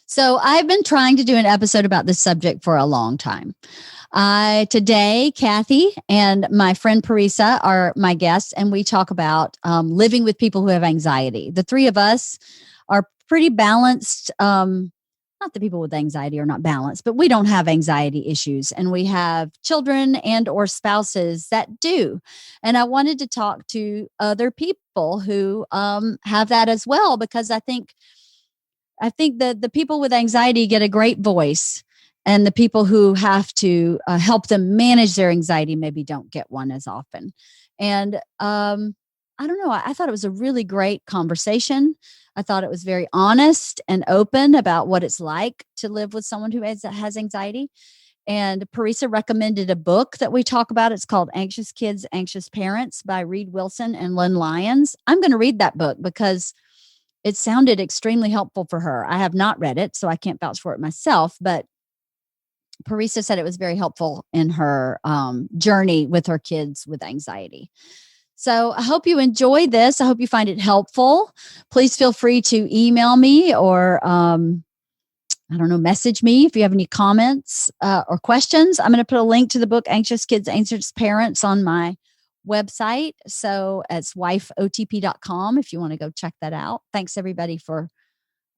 So I've been trying to do an episode about this subject for a long time. Today, Cathy and my friend Parisa are my guests, and we talk about living with people who have anxiety. The three of us are pretty balanced. Not that people with anxiety are not balanced, but we don't have anxiety issues, and we have children and or spouses that do. And I wanted to talk to other people who have that as well, because I think that the people with anxiety get a great voice, and the people who have to help them manage their anxiety maybe don't get one as often. And I don't know. I thought it was a really great conversation. I thought it was very honest and open about what it's like to live with someone who has anxiety. And Parisa recommended a book that we talk about. It's called Anxious Kids, Anxious Parents by Reed Wilson and Lynn Lyons. I'm going to read that book because it sounded extremely helpful for her. I have not read it, so I can't vouch for it myself, but Parisa said it was very helpful in her journey with her kids with anxiety. So I hope you enjoy this. I hope you find it helpful. Please feel free to email me or, message me if you have any comments or questions. I'm going to put a link to the book, Anxious Kids, Anxious Parents, on my website. So it's wifeotp.com if you want to go check that out. Thanks everybody for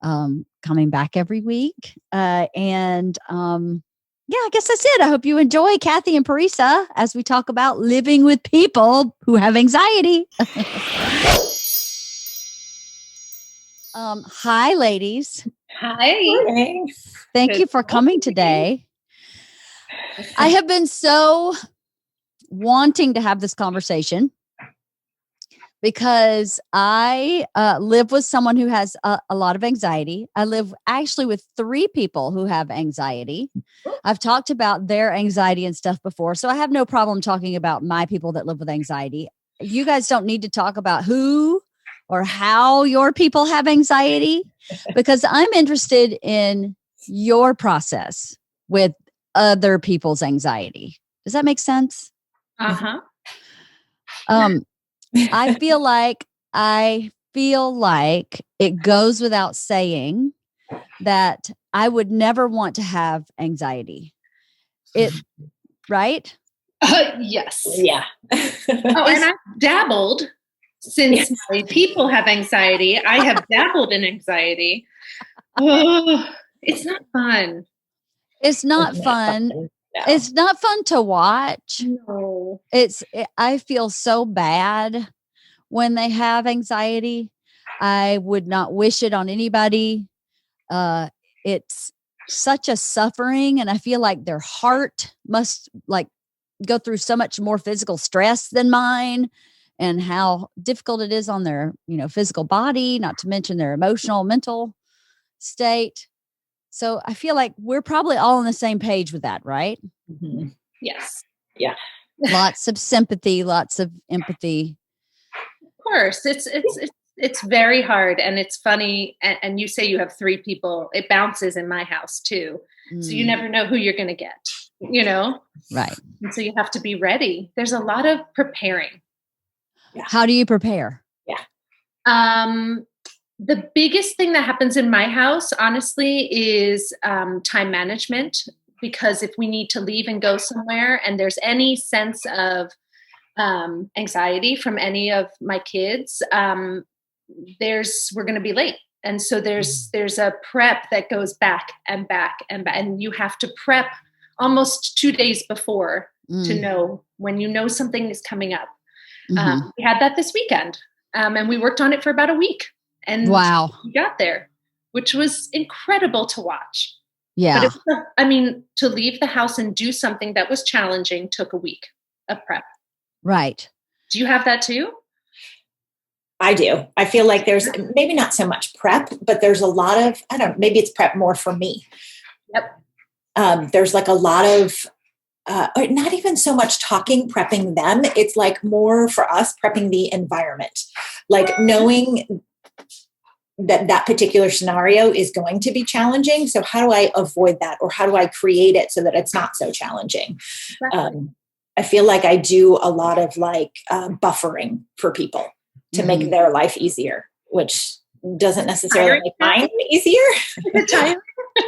coming back every week. I guess that's it. I hope you enjoy Cathy and Parisa as we talk about living with people who have anxiety. Hi, ladies. Hi. Morning. Thank you for coming today. I have been so wanting to have this conversation because I live with someone who has a lot of anxiety. I live actually with 3 people who have anxiety. I've talked about their anxiety and stuff before, so I have no problem talking about my people that live with anxiety. You guys don't need to talk about who or how your people have anxiety, because I'm interested in your process with other people's anxiety. Does that make sense? Uh-huh. I feel like it goes without saying that I would never want to have anxiety. Right? Yes. Yeah. And I've dabbled since my people have anxiety. I have dabbled in anxiety. Oh, it's not fun. It's not fun. No. It's not fun to watch. No. I feel so bad when they have anxiety. I would not wish it on anybody. It's such a suffering, and I feel like their heart must go through so much more physical stress than mine, and how difficult it is on their, physical body, not to mention their emotional, mental state. So I feel like we're probably all on the same page with that, right? Mm-hmm. Yes. Yeah. Lots of sympathy, lots of empathy. Of course. It's very hard, and it's funny. And you say you have 3 people. It bounces in my house too. So you never know who you're going to get, Right. And so you have to be ready. There's a lot of preparing. Yeah. How do you prepare? Yeah. The biggest thing that happens in my house, honestly, is time management, because if we need to leave and go somewhere and there's any sense of anxiety from any of my kids, we're going to be late. And so there's a prep that goes back and back and back. And you have to prep almost 2 days before to know when something is coming up. Mm-hmm. We had that this weekend, and we worked on it for about a week. And wow, we got there, which was incredible to watch. Yeah. But to leave the house and do something that was challenging took a week of prep. Right. Do you have that too? I do. I feel like there's maybe not so much prep, but there's a lot of, maybe it's prep more for me. Yep. There's like a lot of, not even so much prepping them. It's like more for us prepping the environment, like knowing that particular scenario is going to be challenging. So how do I avoid that? Or how do I create it so that it's not so challenging? Exactly. I feel like I do a lot of buffering for people to make their life easier, which doesn't necessarily make mine easier. Is it tiring?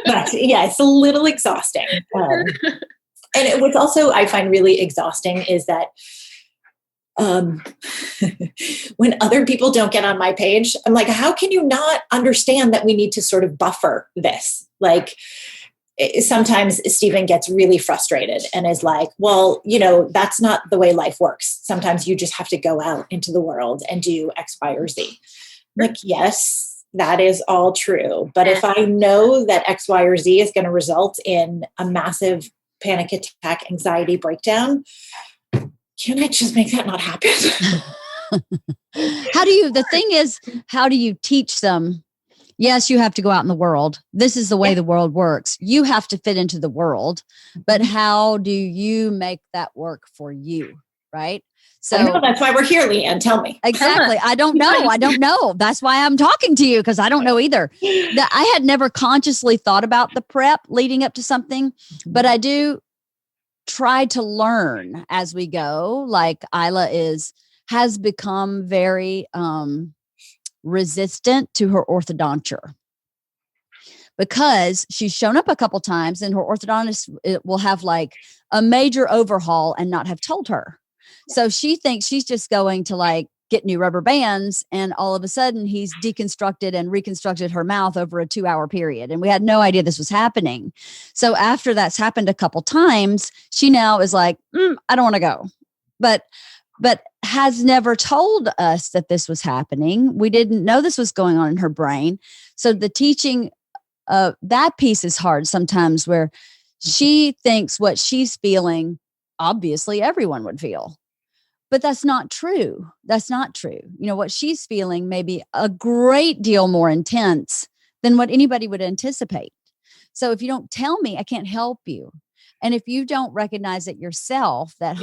But yeah, it's a little exhausting. And what's also I find really exhausting is that when other people don't get on my page, I'm like, how can you not understand that we need to sort of buffer this? Like, sometimes Stephen gets really frustrated and is like, well, that's not the way life works. Sometimes you just have to go out into the world and do X, Y, or Z. Like, yes, that is all true. But if I know that X, Y, or Z is going to result in a massive panic attack, anxiety breakdown, can I just make that not happen? The thing is, how do you teach them? Yes, you have to go out in the world. This is the way the world works. You have to fit into the world, but how do you make that work for you? Right. So I know, that's why we're here, Leanne. Tell me. Exactly. I don't know. That's why I'm talking to you, because I don't know either. I had never consciously thought about the prep leading up to something, but I do try to learn as we go. Like Isla has become very resistant to her orthodonture because she's shown up a couple times and her orthodontist will have like a major overhaul and not have told her. So she thinks she's just going to like get new rubber bands, and all of a sudden he's deconstructed and reconstructed her mouth over a 2-hour period. And we had no idea this was happening. So after that's happened a couple times, she now is like, I don't want to go. But has never told us that this was happening. We didn't know this was going on in her brain. So the teaching, that piece is hard sometimes, where she thinks what she's feeling, obviously everyone would feel. But that's not true. That's not true. What she's feeling may be a great deal more intense than what anybody would anticipate. So if you don't tell me, I can't help you. And if you don't recognize it yourself, that,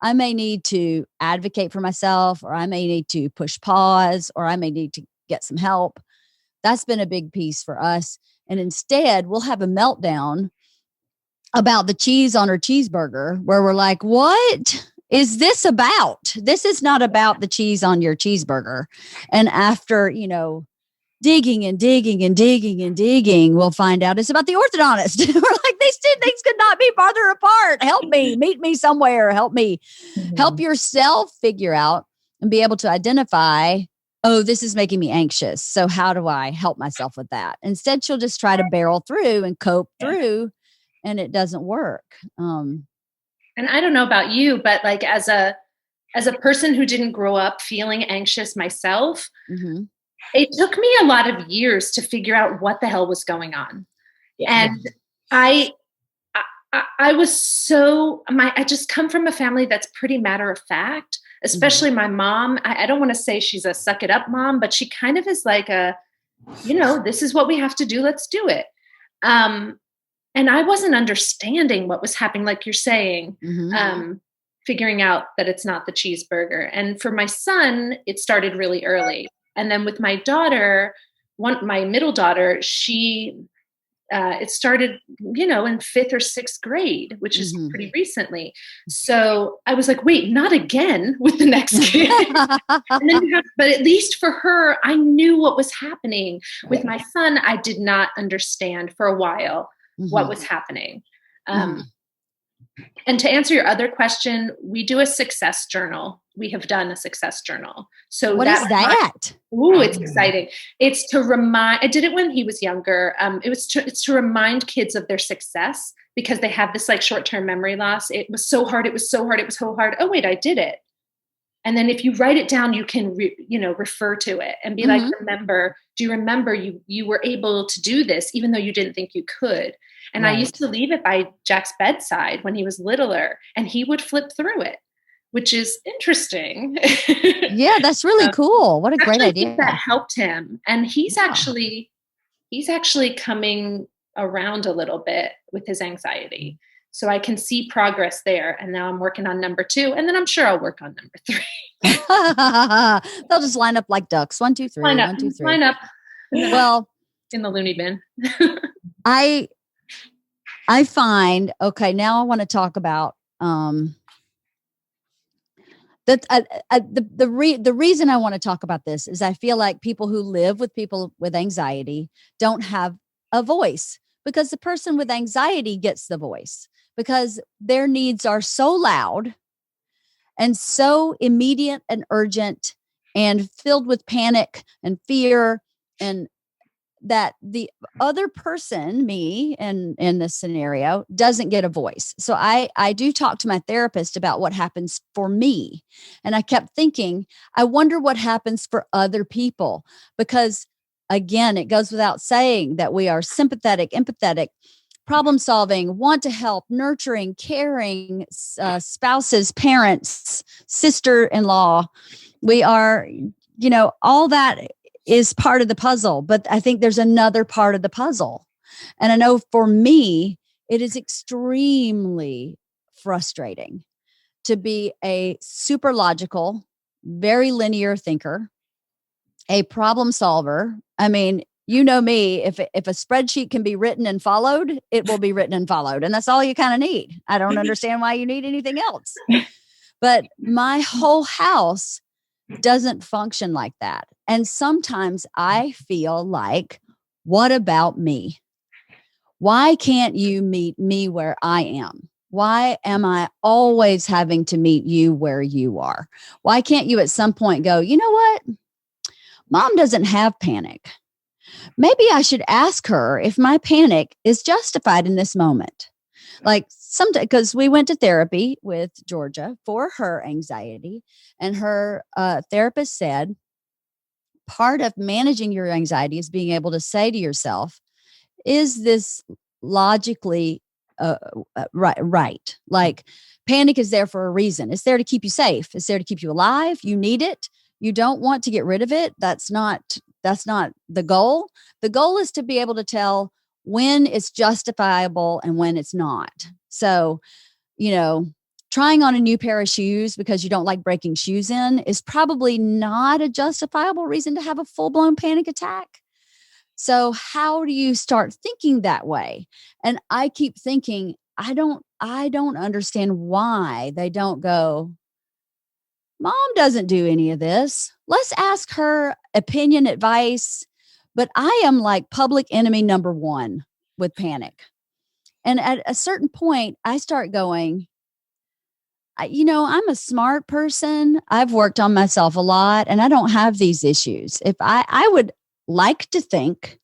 I may need to advocate for myself, or I may need to push pause, or I may need to get some help. That's been a big piece for us. And instead, we'll have a meltdown about the cheese on her cheeseburger, where we're like, what is this about? This is not about the cheese on your cheeseburger. And after, digging and digging and digging and digging, we'll find out it's about the orthodontist. We're like, these two things could not be farther apart. Help me, meet me somewhere. Help me, help yourself figure out and be able to identify, oh, this is making me anxious. So how do I help myself with that? Instead, she'll just try to barrel through and cope through, and it doesn't work. And I don't know about you, but like as a person who didn't grow up feeling anxious myself, it took me a lot of years to figure out what the hell was going on. Yeah. And I was I just come from a family that's pretty matter of fact, especially my mom. I don't want to say she's a suck it up mom, but she kind of is like this is what we have to do. Let's do it. And I wasn't understanding what was happening, like you're saying, figuring out that it's not the cheeseburger. And for my son, it started really early. And then with my daughter, my middle daughter, it started, in 5th or 6th grade, which is pretty recently. So I was like, wait, not again with the next kid. And then but at least for her, I knew what was happening. With my son, I did not understand for a while what was happening. And to answer your other question, we do a success journal. We have done a success journal. So what is that? It's exciting. It's to remind, I did it when he was younger. It's to remind kids of their success, because they have this like short-term memory loss. It was so hard. It was so hard. It was so hard. Oh, wait, I did it. And then if you write it down, you can, refer to it and be like, do you remember you were able to do this, even though you didn't think you could? And I used to leave it by Jack's bedside when he was littler, and he would flip through it, which is interesting. Yeah, that's really cool. What a great idea. I think that helped him. And he's actually coming around a little bit with his anxiety. So I can see progress there. And now I'm working on number 2. And then I'm sure I'll work on number 3. They'll just line up like ducks. 1, 2, 3. Line up. 1, 2, 3. Line up. Well, in the loony bin. I find, okay, now I want to talk about the reason I want to talk about this is I feel like people who live with people with anxiety don't have a voice, because the person with anxiety gets the voice because their needs are so loud and so immediate and urgent and filled with panic and fear, and that the other person, me in this scenario, doesn't get a voice. So I do talk to my therapist about what happens for me. And I kept thinking, I wonder what happens for other people, because again, it goes without saying that we are sympathetic, empathetic, problem solving, want to help, nurturing, caring, spouses, parents, sister-in-law. We are, all that is part of the puzzle, but I think there's another part of the puzzle. And I know for me, it is extremely frustrating to be a super logical, very linear thinker, a problem solver. I mean, you know me, if a spreadsheet can be written and followed, it will be written and followed. And that's all you kind of need. I don't understand why you need anything else. But my whole house doesn't function like that. And sometimes I feel like, what about me? Why can't you meet me where I am? Why am I always having to meet you where you are? Why can't you at some point go, you know what? Mom doesn't have panic. Maybe I should ask her if my panic is justified in this moment. Like sometimes, because we went to therapy with Georgia for her anxiety, and her therapist said, part of managing your anxiety is being able to say to yourself, is this logically right? Like panic is there for a reason. It's there to keep you safe. It's there to keep you alive. You need it. You don't want to get rid of it. That's not the goal. The goal is to be able to tell when it's justifiable and when it's not. So, trying on a new pair of shoes because you don't like breaking shoes in is probably not a justifiable reason to have a full-blown panic attack. So how do you start thinking that way? And I keep thinking, I don't understand why they don't go, Mom doesn't do any of this. Let's ask her opinion, advice. But I am like public enemy number one with panic. And at a certain point, I start going, I'm a smart person. I've worked on myself a lot and I don't have these issues. If I would like to think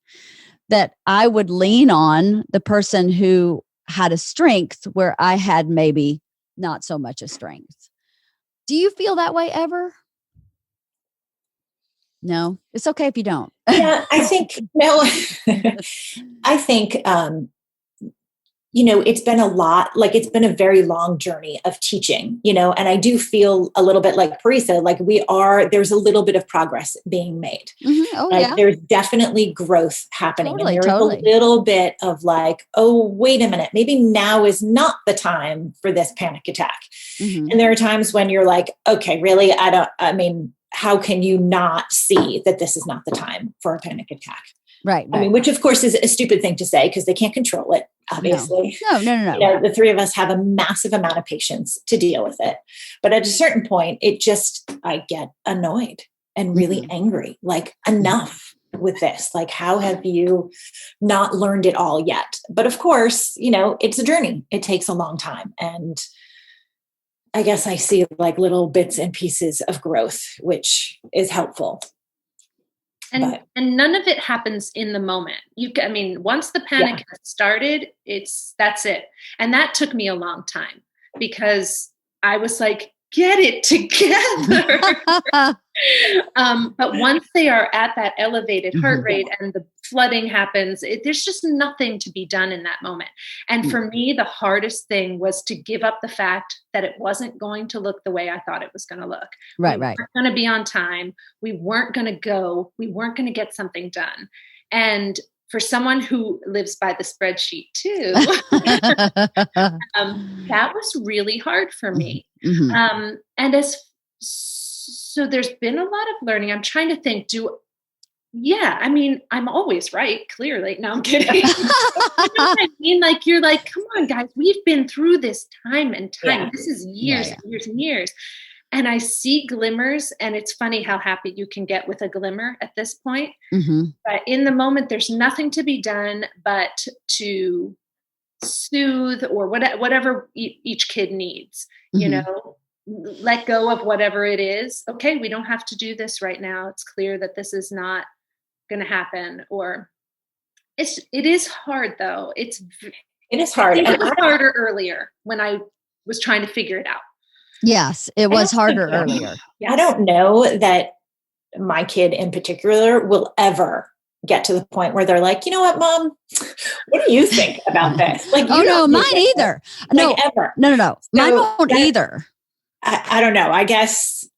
that I would lean on the person who had a strength where I had maybe not so much a strength. Do you feel that way ever? No, it's okay if you don't. Yeah, I think, no, I think, it's been it's been a very long journey of teaching, and I do feel a little bit like Parisa, like there's a little bit of progress being made. Mm-hmm. Oh, like yeah. There's definitely growth happening. Totally, and there's a little bit of like, oh, wait a minute, maybe now is not the time for this panic attack. Mm-hmm. And there are times when you're like, okay, really? How can you not see that this is not the time for a panic attack? Right. I mean, which of course is a stupid thing to say because they can't control it, obviously. No. The three of us have a massive amount of patience to deal with it. But at a certain point, I get annoyed and really angry, like enough with this. Like, how have you not learned it all yet? But of course, it's a journey. It takes a long time. And I guess I see like little bits and pieces of growth, which is helpful. And none of it happens in the moment. Once the panic has started, that's it. And that took me a long time because I was like, get it together. But once they are at that elevated heart rate and the flooding happens, there's just nothing to be done in that moment. And for me, the hardest thing was to give up the fact that it wasn't going to look the way I thought it was going to look. Right. We weren't going to be on time. We weren't going to go. We weren't going to get something done. And for someone who lives by the spreadsheet too, that was really hard for me. Mm-hmm. So there's been a lot of learning. I'm trying to think, I'm always right, clearly. No, I'm kidding. You know what I mean? Like, you're like, come on, guys, we've been through this time and time. Yeah. This is years and years and years. and I see glimmers, and it's funny how happy you can get with a glimmer at this point. Mm-hmm. But in the moment, there's nothing to be done but to soothe or whatever each kid needs, Mm-hmm. let go of whatever it is. Okay, we don't have to do this right now. It's clear that this is not going to happen. Or it is hard though. It is hard. I think it was harder earlier when I was trying to figure it out. Yes, it was harder earlier. Yes. I don't know that my kid in particular will ever get to the point where they're like, you know what, Mom, what do you think about this? Like, oh no, mine either. No, ever. No. So mine won't either. I don't know. I guess,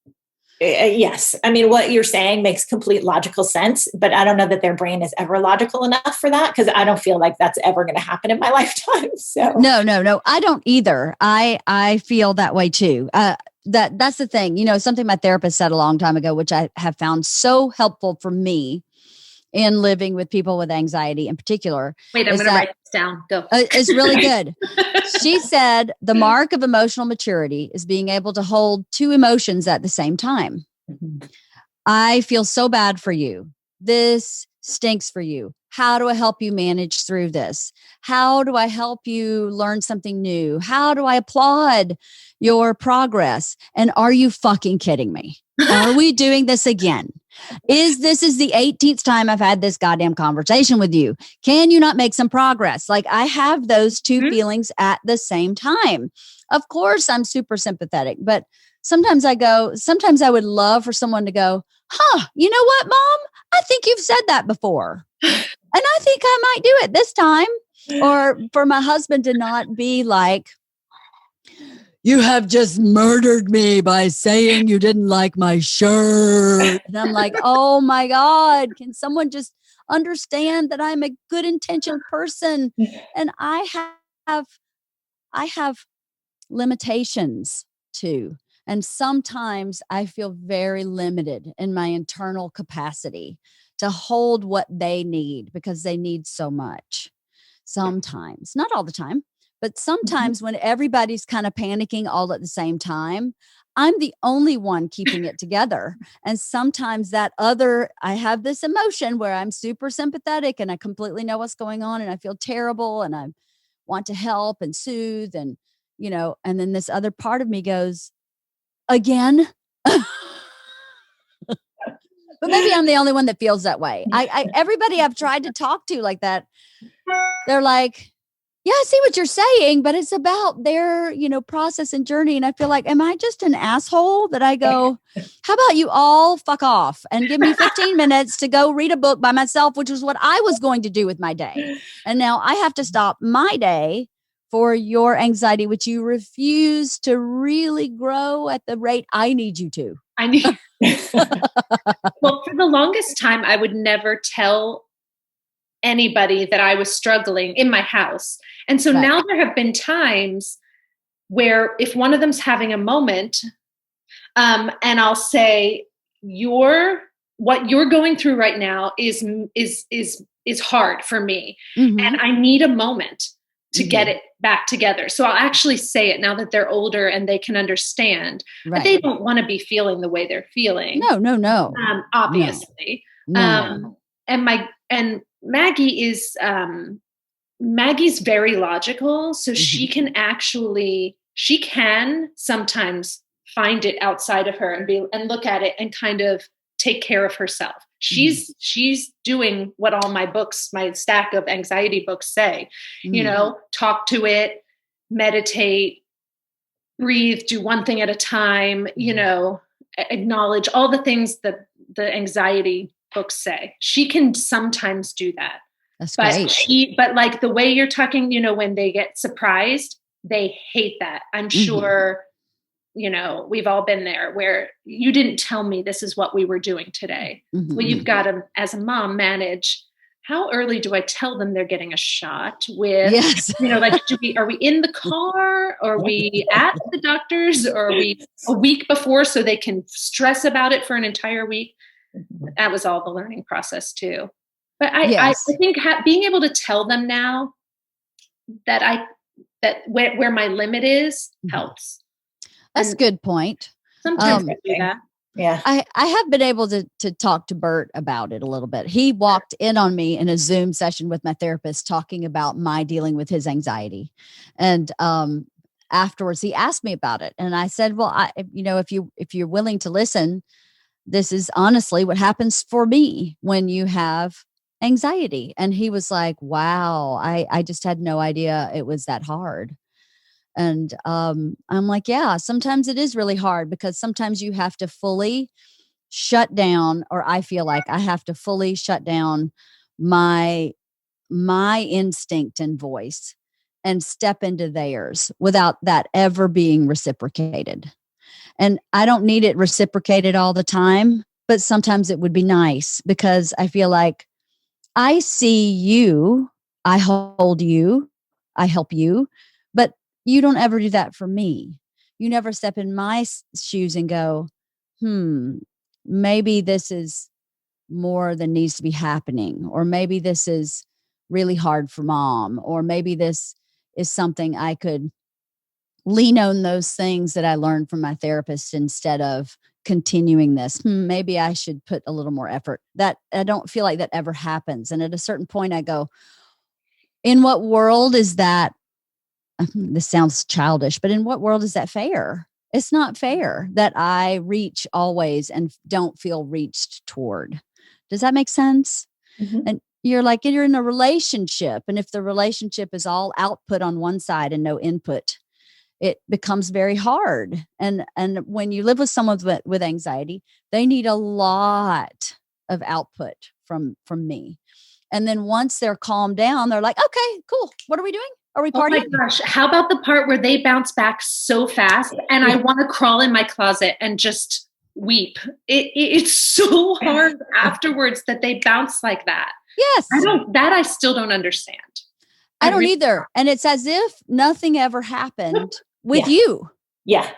yes. I mean, what you're saying makes complete logical sense, but I don't know that their brain is ever logical enough for that, because I don't feel like that's ever going to happen in my lifetime. So no, I don't either. I feel that way too. That's the thing. Something my therapist said a long time ago, which I have found so helpful for me in living with people with anxiety in particular. Wait, I'm going to write this down. Go. It's really good. She said the mark of emotional maturity is being able to hold two emotions at the same time. Mm-hmm. I feel so bad for you. This stinks for you. How do I help you manage through this? How do I help you learn something new? How do I applaud your progress? And are you fucking kidding me? Are we doing this again? This is the 18th time I've had this goddamn conversation with you. Can you not make some progress? Like, I have those two feelings at the same time. Of course, I'm super sympathetic, but sometimes I would love for someone to go, you know what, Mom? I think you've said that before. And I think I might do it this time. Or for my husband to not be like, you have just murdered me by saying you didn't like my shirt. And I'm like, oh my God, can someone just understand that I'm a good intentioned person? And I have limitations too. And sometimes I feel very limited in my internal capacity to hold what they need, because they need so much. Sometimes, not all the time, but sometimes when everybody's kind of panicking all at the same time, I'm the only one keeping it together. And sometimes I have this emotion where I'm super sympathetic and I completely know what's going on and I feel terrible and I want to help and soothe and then this other part of me goes, again. But maybe I'm the only one that feels that way. Everybody I've tried to talk to like that, they're like, yeah, I see what you're saying, but it's about their, process and journey. And I feel like, am I just an asshole that I go, how about you all fuck off and give me 15 minutes to go read a book by myself, which is what I was going to do with my day. And now I have to stop my day for your anxiety, which you refuse to really grow at the rate I need you to. Well, for the longest time, I would never tell anybody that I was struggling in my house. And so now there have been times where if one of them's having a moment, and I'll say, what you're going through right now is hard for me. Mm-hmm. And I need a moment to get it back together. So I'll actually say it now that they're older and they can understand, but they don't want to be feeling the way they're feeling. No. Obviously. No. And Maggie is, Maggie's very logical. So she can sometimes find it outside of her and look at it and kind of take care of herself. She's doing what all my stack of anxiety books say, talk to it, meditate, breathe, do one thing at a time, acknowledge all the things that the anxiety books say. She can sometimes do that. That's great. But like the way you're talking, when they get surprised, they hate that. I'm sure, we've all been there where you didn't tell me this is what we were doing today. Well, you've got to, as a mom, manage how early do I tell them they're getting a shot with, are we in the car? Or are we at the doctor's? Or are we a week before so they can stress about it for an entire week? That was all the learning process too. But I think being able to tell them now that where my limit is helps. That's a good point. Sometimes I do that. Yeah. I have been able to talk to Bert about it a little bit. He walked in on me in a Zoom session with my therapist talking about my dealing with his anxiety. And afterwards he asked me about it. And I said, well, if you're willing to listen, this is honestly what happens for me when you have anxiety. And he was like, wow, I just had no idea it was that hard. And I'm like, yeah, sometimes it is really hard because sometimes you have to fully shut down, or I feel like I have to fully shut down my instinct and voice and step into theirs without that ever being reciprocated. And I don't need it reciprocated all the time, but sometimes it would be nice because I feel like I see you, I hold you, I help you, but you don't ever do that for me. You never step in my shoes and go, maybe this is more than needs to be happening, or maybe this is really hard for mom, or maybe this is something I could lean on those things that I learned from my therapist instead of continuing this. Maybe I should put a little more effort. That I don't feel like that ever happens. And at a certain point I go, in what world is that? This sounds childish, but in what world is that fair? It's not fair that I reach always and don't feel reached toward. Does that make sense? Mm-hmm. And you're like, you're in a relationship. And if the relationship is all output on one side and no input, it becomes very hard. And when you live with someone with anxiety, they need a lot of output from me. And then once they're calmed down, they're like, okay, cool. What are we doing? Are we partying? Oh my gosh. How about the part where they bounce back so fast and I want to crawl in my closet and just weep? It's so hard afterwards that they bounce like that. Yes. I still don't understand. I don't either. And it's as if nothing ever happened with you. Yeah.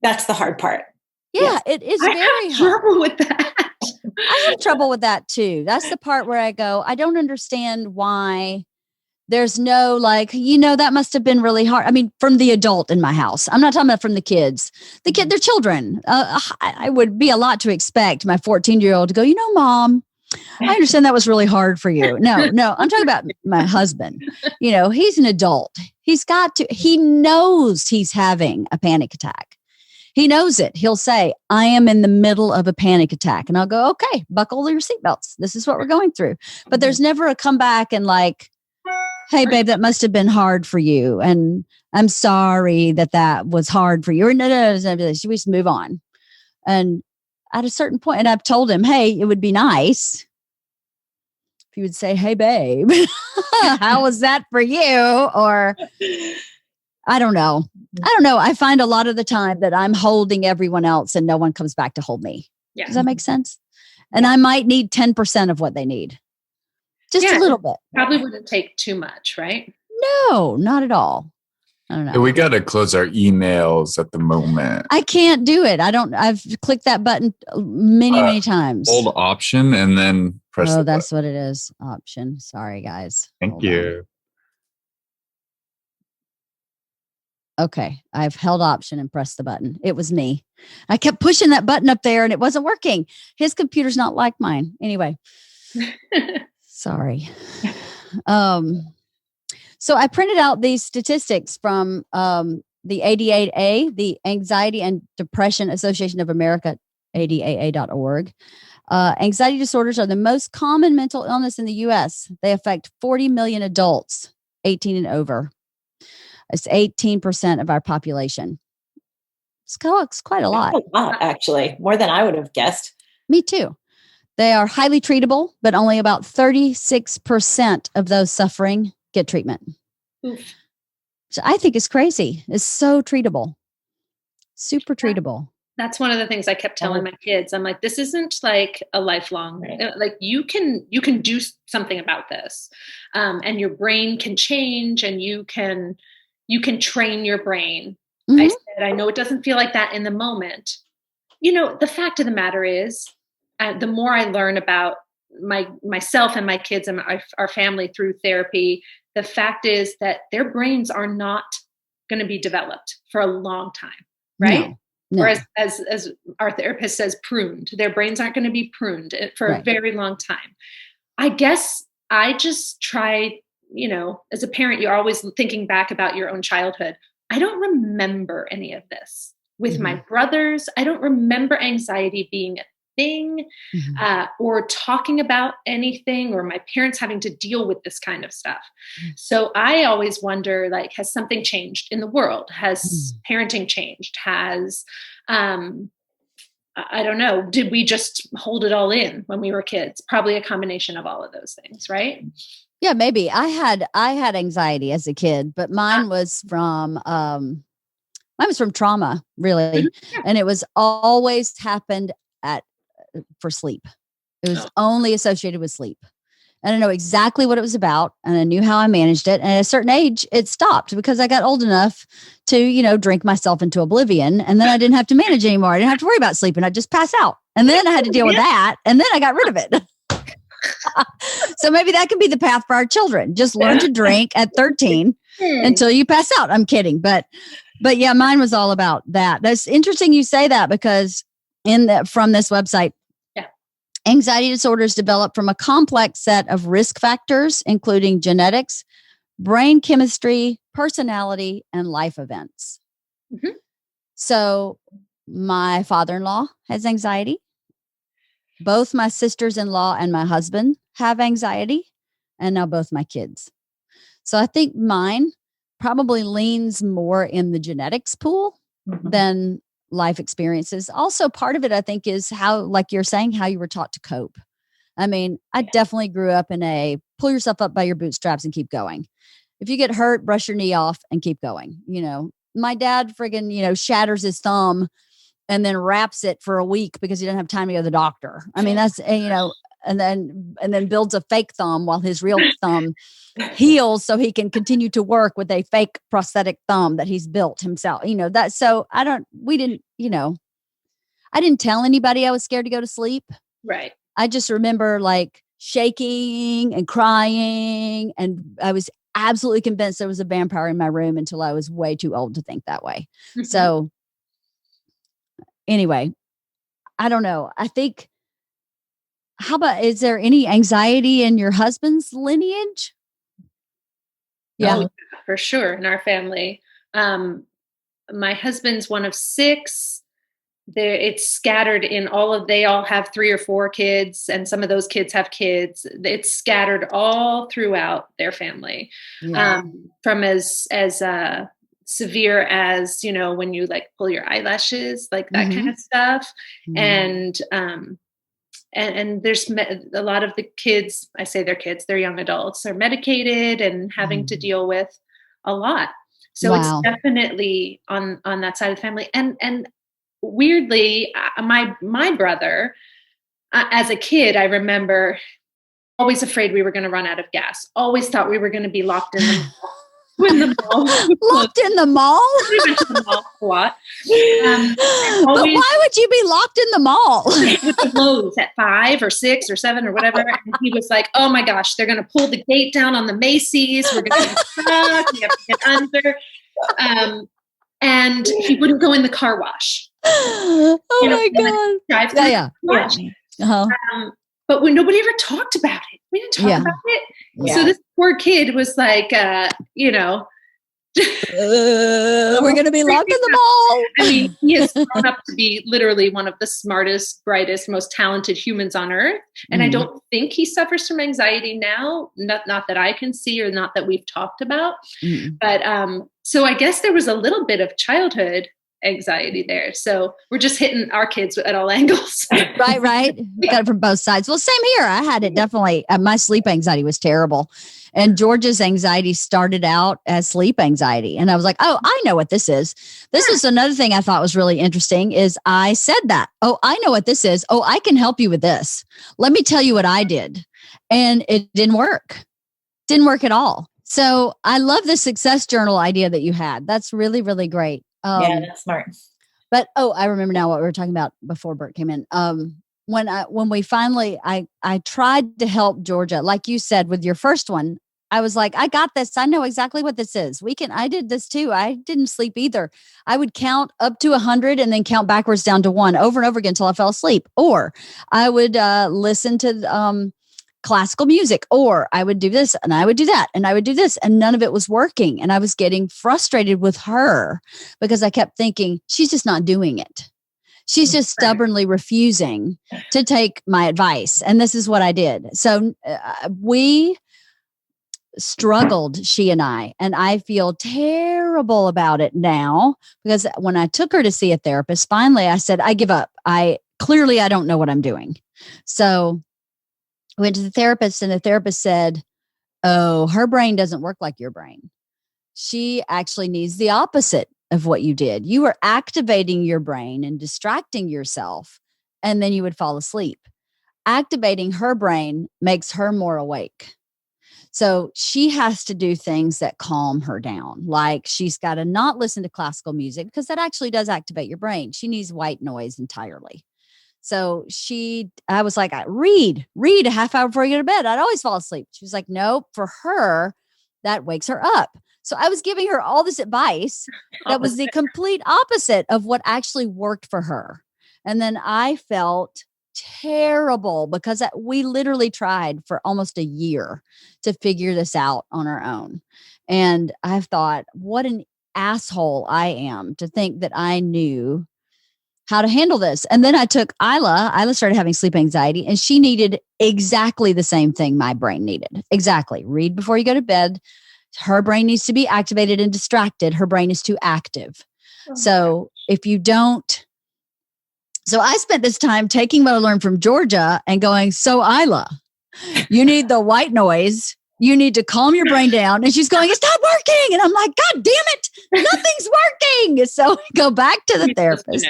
That's the hard part. Yeah, it is very hard. I have trouble with that. I have trouble with that too. That's the part where I go, I don't understand why there's no that must have been really hard. I mean, from the adult in my house. I'm not talking about from the kids. They're children. I would be a lot to expect my 14-year-old to go, Mom, I understand that was really hard for you. No, I'm talking about my husband. He's an adult. He knows he's having a panic attack. He knows it. He'll say, I am in the middle of a panic attack. And I'll go, okay, buckle your seatbelts. This is what we're going through. But there's never a comeback and like, hey, babe, that must have been hard for you. And I'm sorry that was hard for you. Or no, we just move on. And at a certain point, and I've told him, hey, it would be nice if you would say, hey, babe, how was that for you? Or I don't know. I find a lot of the time that I'm holding everyone else and no one comes back to hold me. Yeah. Does that make sense? And I might need 10% of what they need. Just a little bit. Probably wouldn't take too much, right? No, not at all. I don't know. Yeah, we got to close our emails at the moment. I can't do it. I've clicked that button many times. Hold option and then press. Oh, that's what it is. Option. Sorry, guys. Thank you. Okay. I've held option and pressed the button. It was me. I kept pushing that button up there and it wasn't working. His computer's not like mine. Anyway. Sorry. So I printed out these statistics from the ADAA, the Anxiety and Depression Association of America, ADAA.org. Anxiety disorders are the most common mental illness in the U.S. They affect 40 million adults, 18 and over. It's 18% of our population. It's quite a lot. That's a lot, actually. More than I would have guessed. Me too. They are highly treatable, but only about 36% of those suffering get treatment. Oof. So I think it's crazy. It's so treatable. Super treatable. That's one of the things I kept telling my kids. I'm like, this isn't like a lifelong, like you can do something about this. And your brain can change and you can train your brain. Mm-hmm. I said, I know it doesn't feel like that in the moment. The fact of the matter is, the more I learn about myself and my kids and our family through therapy, the fact is that their brains are not going to be developed for a long time, right? No. Or as our therapist says, pruned. Their brains aren't going to be pruned for a very long time. I guess I just try, as a parent, you're always thinking back about your own childhood. I don't remember any of this. With my brothers, I don't remember anxiety being a thing, or talking about anything, or my parents having to deal with this kind of stuff. So I always wonder, like, has something changed in the world? Has parenting changed? Has, I don't know, did we just hold it all in when we were kids? Probably a combination of all of those things, right? Yeah, maybe. I had anxiety as a kid, but mine was from trauma, really. And it was always happened for sleep. It was only associated with sleep. And I know exactly what it was about, and I knew how I managed it. And at a certain age, it stopped because I got old enough to, drink myself into oblivion. And then I didn't have to manage anymore. I didn't have to worry about sleeping. I'd just pass out. And then I had to deal with that. And then I got rid of it. So maybe that could be the path for our children. Just learn to drink at 13 until you pass out. I'm kidding. But yeah, mine was all about that. That's interesting you say that, because from this website, anxiety disorders develop from a complex set of risk factors, including genetics, brain chemistry, personality, and life events. So my father-in-law has anxiety. Both my sisters-in-law and my husband have anxiety, and now both my kids. So I think mine probably leans more in the genetics pool than life experiences. Also, part of it, I think, is how, like you're saying, how you were taught to cope. I mean, I definitely grew up in a pull yourself up by your bootstraps and keep going. If you get hurt, brush your knee off and keep going. My dad friggin', shatters his thumb and then wraps it for a week because he doesn't have time to go to the doctor. I mean, that's, and then builds a fake thumb while his real thumb heals so he can continue to work with a fake prosthetic thumb that he's built himself. So I didn't tell anybody I was scared to go to sleep. Right. I just remember like shaking and crying, and I was absolutely convinced there was a vampire in my room until I was way too old to think that way. So anyway, I don't know. I think, is there any anxiety in your husband's lineage? Yeah, for sure. In our family, my husband's one of 6. It's scattered in they all have 3 or 4 kids, and some of those kids have kids. It's scattered all throughout their family, from as severe as, when you like pull your eyelashes, like that kind of stuff. And there's a lot of the kids, I say they're kids, they're young adults, are medicated and having to deal with a lot. So it's definitely on that side of the family. And weirdly, my brother, as a kid, I remember always afraid we were going to run out of gas. Always thought we were going to be locked in the mall. Locked in the mall? We went to the mall a lot. But why would you be locked in the mall? With the Lowe's at 5 or 6 or 7 or whatever. And he was like, oh my gosh, they're going to pull the gate down on the Macy's. We're going to get stuck. We have to get under. And he wouldn't go in the car wash. Oh my God. Drive through the wash. But when nobody ever talked about it, we didn't talk about it. Yeah. So this poor kid was like, we're going to be locked in the mall. I mean, he has grown up to be literally one of the smartest, brightest, most talented humans on earth. And I don't think he suffers from anxiety now. Not that I can see, or not that we've talked about. But so I guess there was a little bit of childhood anxiety there. So we're just hitting our kids at all angles. Right. We got it from both sides. Well, same here. I had it definitely. My sleep anxiety was terrible. And George's anxiety started out as sleep anxiety. And I was like, oh, I know what this is. This is another thing I thought was really interesting is I said that, oh, I know what this is. Oh, I can help you with this. Let me tell you what I did. And it didn't work. Didn't work at all. So I love the success journal idea that you had. That's really, really great. Yeah, that's smart. But, I remember now what we were talking about before Bert came in. When we finally, I tried to help Georgia, like you said, with your first one, I was like, I got this. I know exactly what this is. I did this too. I didn't sleep either. I would count up to 100 and then count backwards down to 1 over and over again until I fell asleep. Or I would listen to classical music, or I would do this and I would do that and I would do this, and none of it was working. And I was getting frustrated with her because I kept thinking, she's just not doing it. She's just stubbornly refusing to take my advice. And this is what I did. So we struggled, she and I feel terrible about it now, because when I took her to see a therapist, finally I said, I give up. I don't know what I'm doing. So I went to the therapist, and the therapist said, oh, her brain doesn't work like your brain. She actually needs the opposite of what you did. You were activating your brain and distracting yourself, and then you would fall asleep. Activating her brain makes her more awake. So she has to do things that calm her down. Like she's got to not listen to classical music, because that actually does activate your brain. She needs white noise entirely. So I was like, read a half hour before you go to bed. I'd always fall asleep. She was like, nope, for her, that wakes her up. So I was giving her all this advice that was the complete opposite of what actually worked for her. And then I felt terrible because we literally tried for almost a year to figure this out on our own. And I've thought, what an asshole I am to think that I knew how to handle this. And then I took Isla. Isla started having sleep anxiety, and she needed exactly the same thing my brain needed. Exactly. Read before you go to bed. Her brain needs to be activated and distracted. Her brain is too active. So if you don't, so I spent this time taking what I learned from Georgia and going, so Isla, you need the white noise. You need to calm your brain down. And she's going, it's not working. And I'm like, God damn it. Nothing's working. So we go back to the therapist.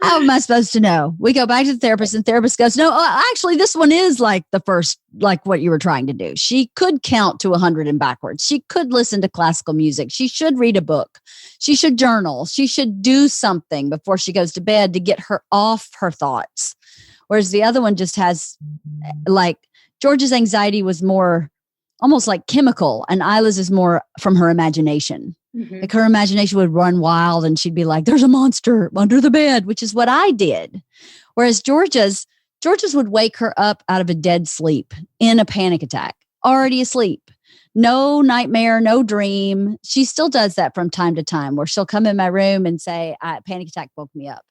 How am I supposed to know? We go back to the therapist, and the therapist goes, no, actually, this one is like the first, like what you were trying to do. She could count to 100 and backwards. She could listen to classical music. She should read a book. She should journal. She should do something before she goes to bed to get her off her thoughts. Whereas the other one just has, like, George's anxiety was more almost like chemical, and Isla's is more from her imagination. Mm-hmm. Like her imagination would run wild, and she'd be like, there's a monster under the bed, which is what I did. Whereas George's would wake her up out of a dead sleep in a panic attack, already asleep. No nightmare, no dream. She still does that from time to time, where she'll come in my room and say, panic attack woke me up.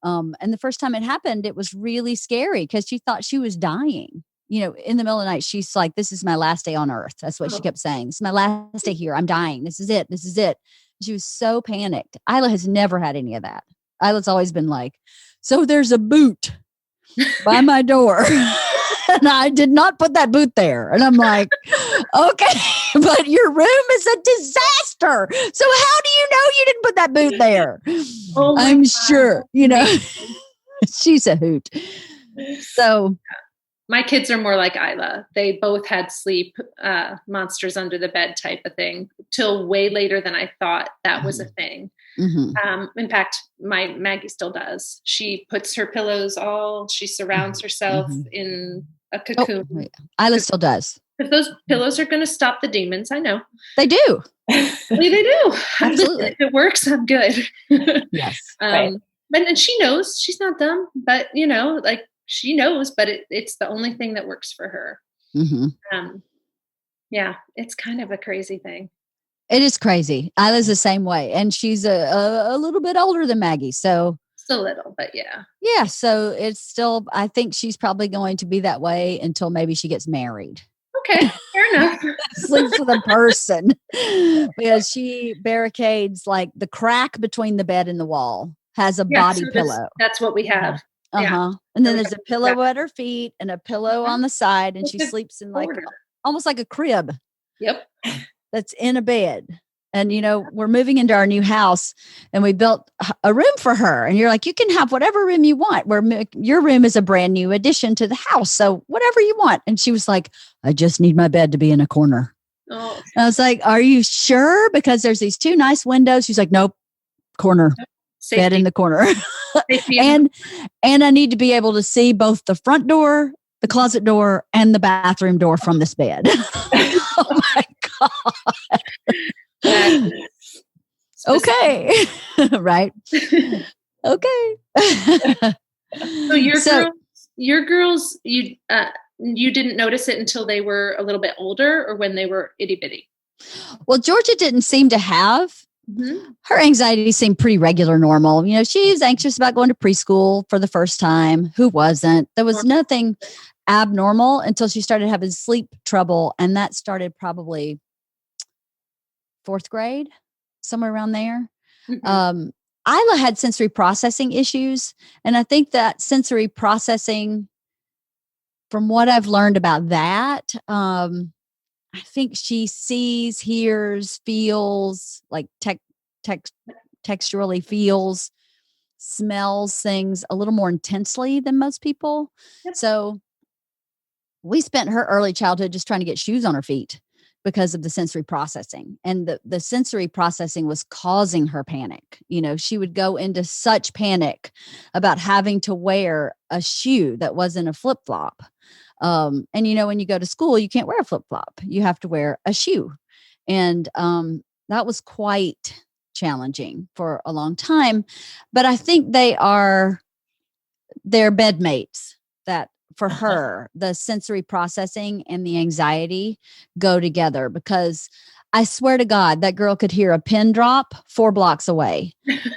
And the first time it happened, it was really scary because she thought she was dying. You know, in the middle of the night, she's like, this is my last day on earth. That's what she kept saying. This is my last day here. I'm dying. This is it. This is it. She was so panicked. Isla has never had any of that. Isla's always been like, so there's a boot by my door. And I did not put that boot there. And I'm like, okay, but your room is a disaster. So how do you know you didn't put that boot there? Oh, I'm sure, you know, she's a hoot. So my kids are more like Isla. They both had sleep monsters under the bed type of thing till way later than I thought that was a thing. Mm-hmm. In fact, my Maggie still does. She puts her pillows she surrounds herself in a cocoon. Oh, Isla still does. If those pillows are going to stop the demons, I know. They do. They do. Absolutely. If it works, I'm good. Yes. Right. And she knows. She's not dumb, but you know, like, she knows, but it's the only thing that works for her. Mm-hmm. Yeah, it's kind of a crazy thing. It is crazy. Isla's the same way. And she's a little bit older than Maggie. So just a little, but yeah. Yeah. So it's still, I think she's probably going to be that way until maybe she gets married. Okay, fair enough. Sleeps with a person because she barricades, like the crack between the bed and the wall has a body pillow. That's what we have. Yeah. And then there's a pillow at her feet and a pillow on the side, and she sleeps in like almost like a crib. Yep. That's in a bed. And, you know, we're moving into our new house and we built a room for her. And you're like, you can have whatever room you want. Your room is a brand new addition to the house. So whatever you want. And she was like, I just need my bed to be in a corner. Oh. And I was like, are you sure? Because there's these two nice windows. She's like, nope, corner. Safety. Bed in the corner. and I need to be able to see both the front door, the closet door, and the bathroom door from this bed. Oh my God. Okay. Right. Okay. So your girls, you didn't notice it until they were a little bit older, or when they were itty bitty? Well, Georgia didn't seem to have. Her anxiety seemed pretty regular, normal. She's anxious about going to preschool for the first time. Who wasn't? There was nothing abnormal until she started having sleep trouble. And that started probably 4th grade, somewhere around there. Isla had sensory processing issues. And I think that sensory processing, from what I've learned about that, I think she sees, hears, feels, like texturally feels, smells things a little more intensely than most people. Yep. So we spent her early childhood just trying to get shoes on her feet because of the sensory processing. And the sensory processing was causing her panic. She would go into such panic about having to wear a shoe that wasn't a flip-flop. And when you go to school, you can't wear a flip-flop. You have to wear a shoe. And that was quite challenging for a long time. But I think they're bedmates that for her, the sensory processing and the anxiety go together, because I swear to God, that girl could hear a pin drop 4 blocks away.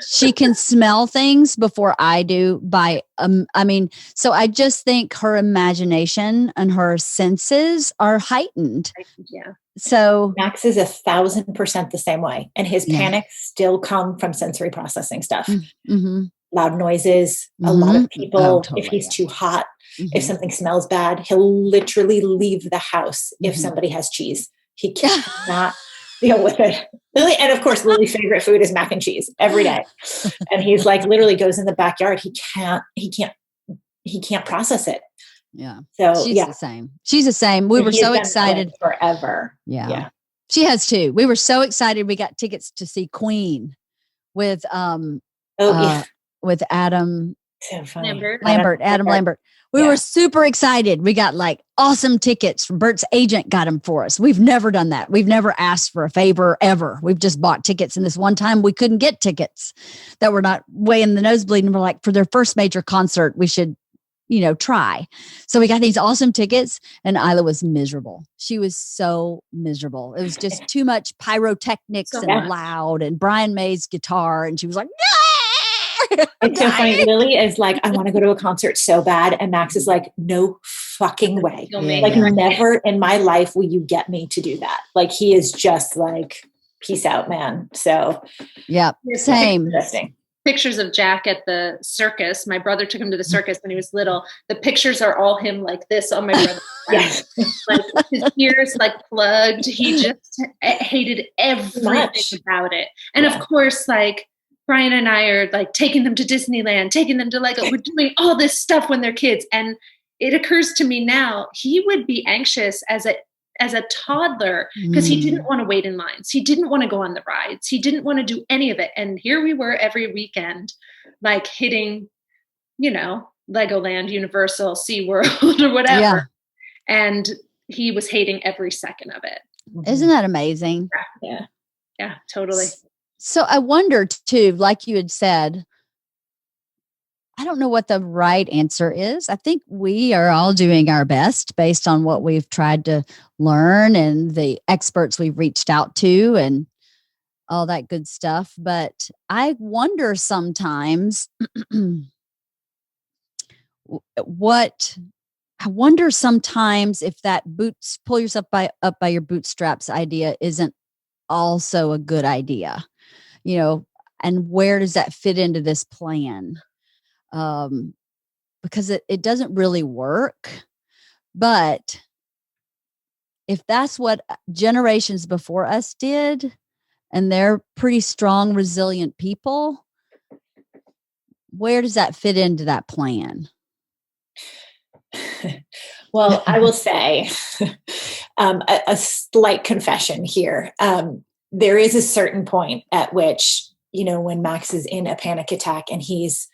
She can smell things before I do so I just think her imagination and her senses are heightened. Yeah. So Max is 1,000% the same way. And his panics still come from sensory processing stuff. Mm-hmm. Loud noises, a lot of people, totally, if he's too hot, if something smells bad, he'll literally leave the house if somebody has cheese. He cannot deal with it. Lily, and of course, Lily's favorite food is mac and cheese every day. And he's like, literally goes in the backyard. He can't process it. Yeah. So she's the same. She's the same. We were so excited forever. Yeah. She has too. We were so excited. We got tickets to see Queen with, with Adam Lambert. We were super excited. We got like awesome tickets. Bert's agent got them for us. We've never done that. We've never asked for a favor ever. We've just bought tickets. And this one time we couldn't get tickets that were not way in the nosebleed. And we're like, for their first major concert, we should, try. So we got these awesome tickets, and Isla was miserable. She was so miserable. It was just too much pyrotechnics and loud, and Brian May's guitar. And she was like, it's so funny. Lily is like, I want to go to a concert so bad. And Max is like, no fucking way. Never in my life will you get me to do that. Like, he is just like, peace out, man. So yeah, same. Interesting. Pictures of Jack at the circus. My brother took him to the circus when he was little. The pictures are all him like this on my brother's yes. Like his ears like plugged. He just hated everything about it. And of course, like, Brian and I are like taking them to Disneyland, taking them to Lego. We're doing all this stuff when they're kids. And it occurs to me now, he would be anxious as a toddler because he didn't want to wait in lines. He didn't want to go on the rides. He didn't want to do any of it. And here we were every weekend, like hitting, Legoland, Universal, SeaWorld or whatever. Yeah. And he was hating every second of it. Isn't that amazing? Yeah, totally. So I wonder too, like you had said, I don't know what the right answer is. I think we are all doing our best based on what we've tried to learn and the experts we've reached out to and all that good stuff. But I wonder sometimes if that pull yourself up by your bootstraps idea isn't also a good idea. And where does that fit into this plan? Because it doesn't really work. But if that's what generations before us did, and they're pretty strong, resilient people, where does that fit into that plan? Well, I will say a slight confession here. There is a certain point at which, when Max is in a panic attack and he's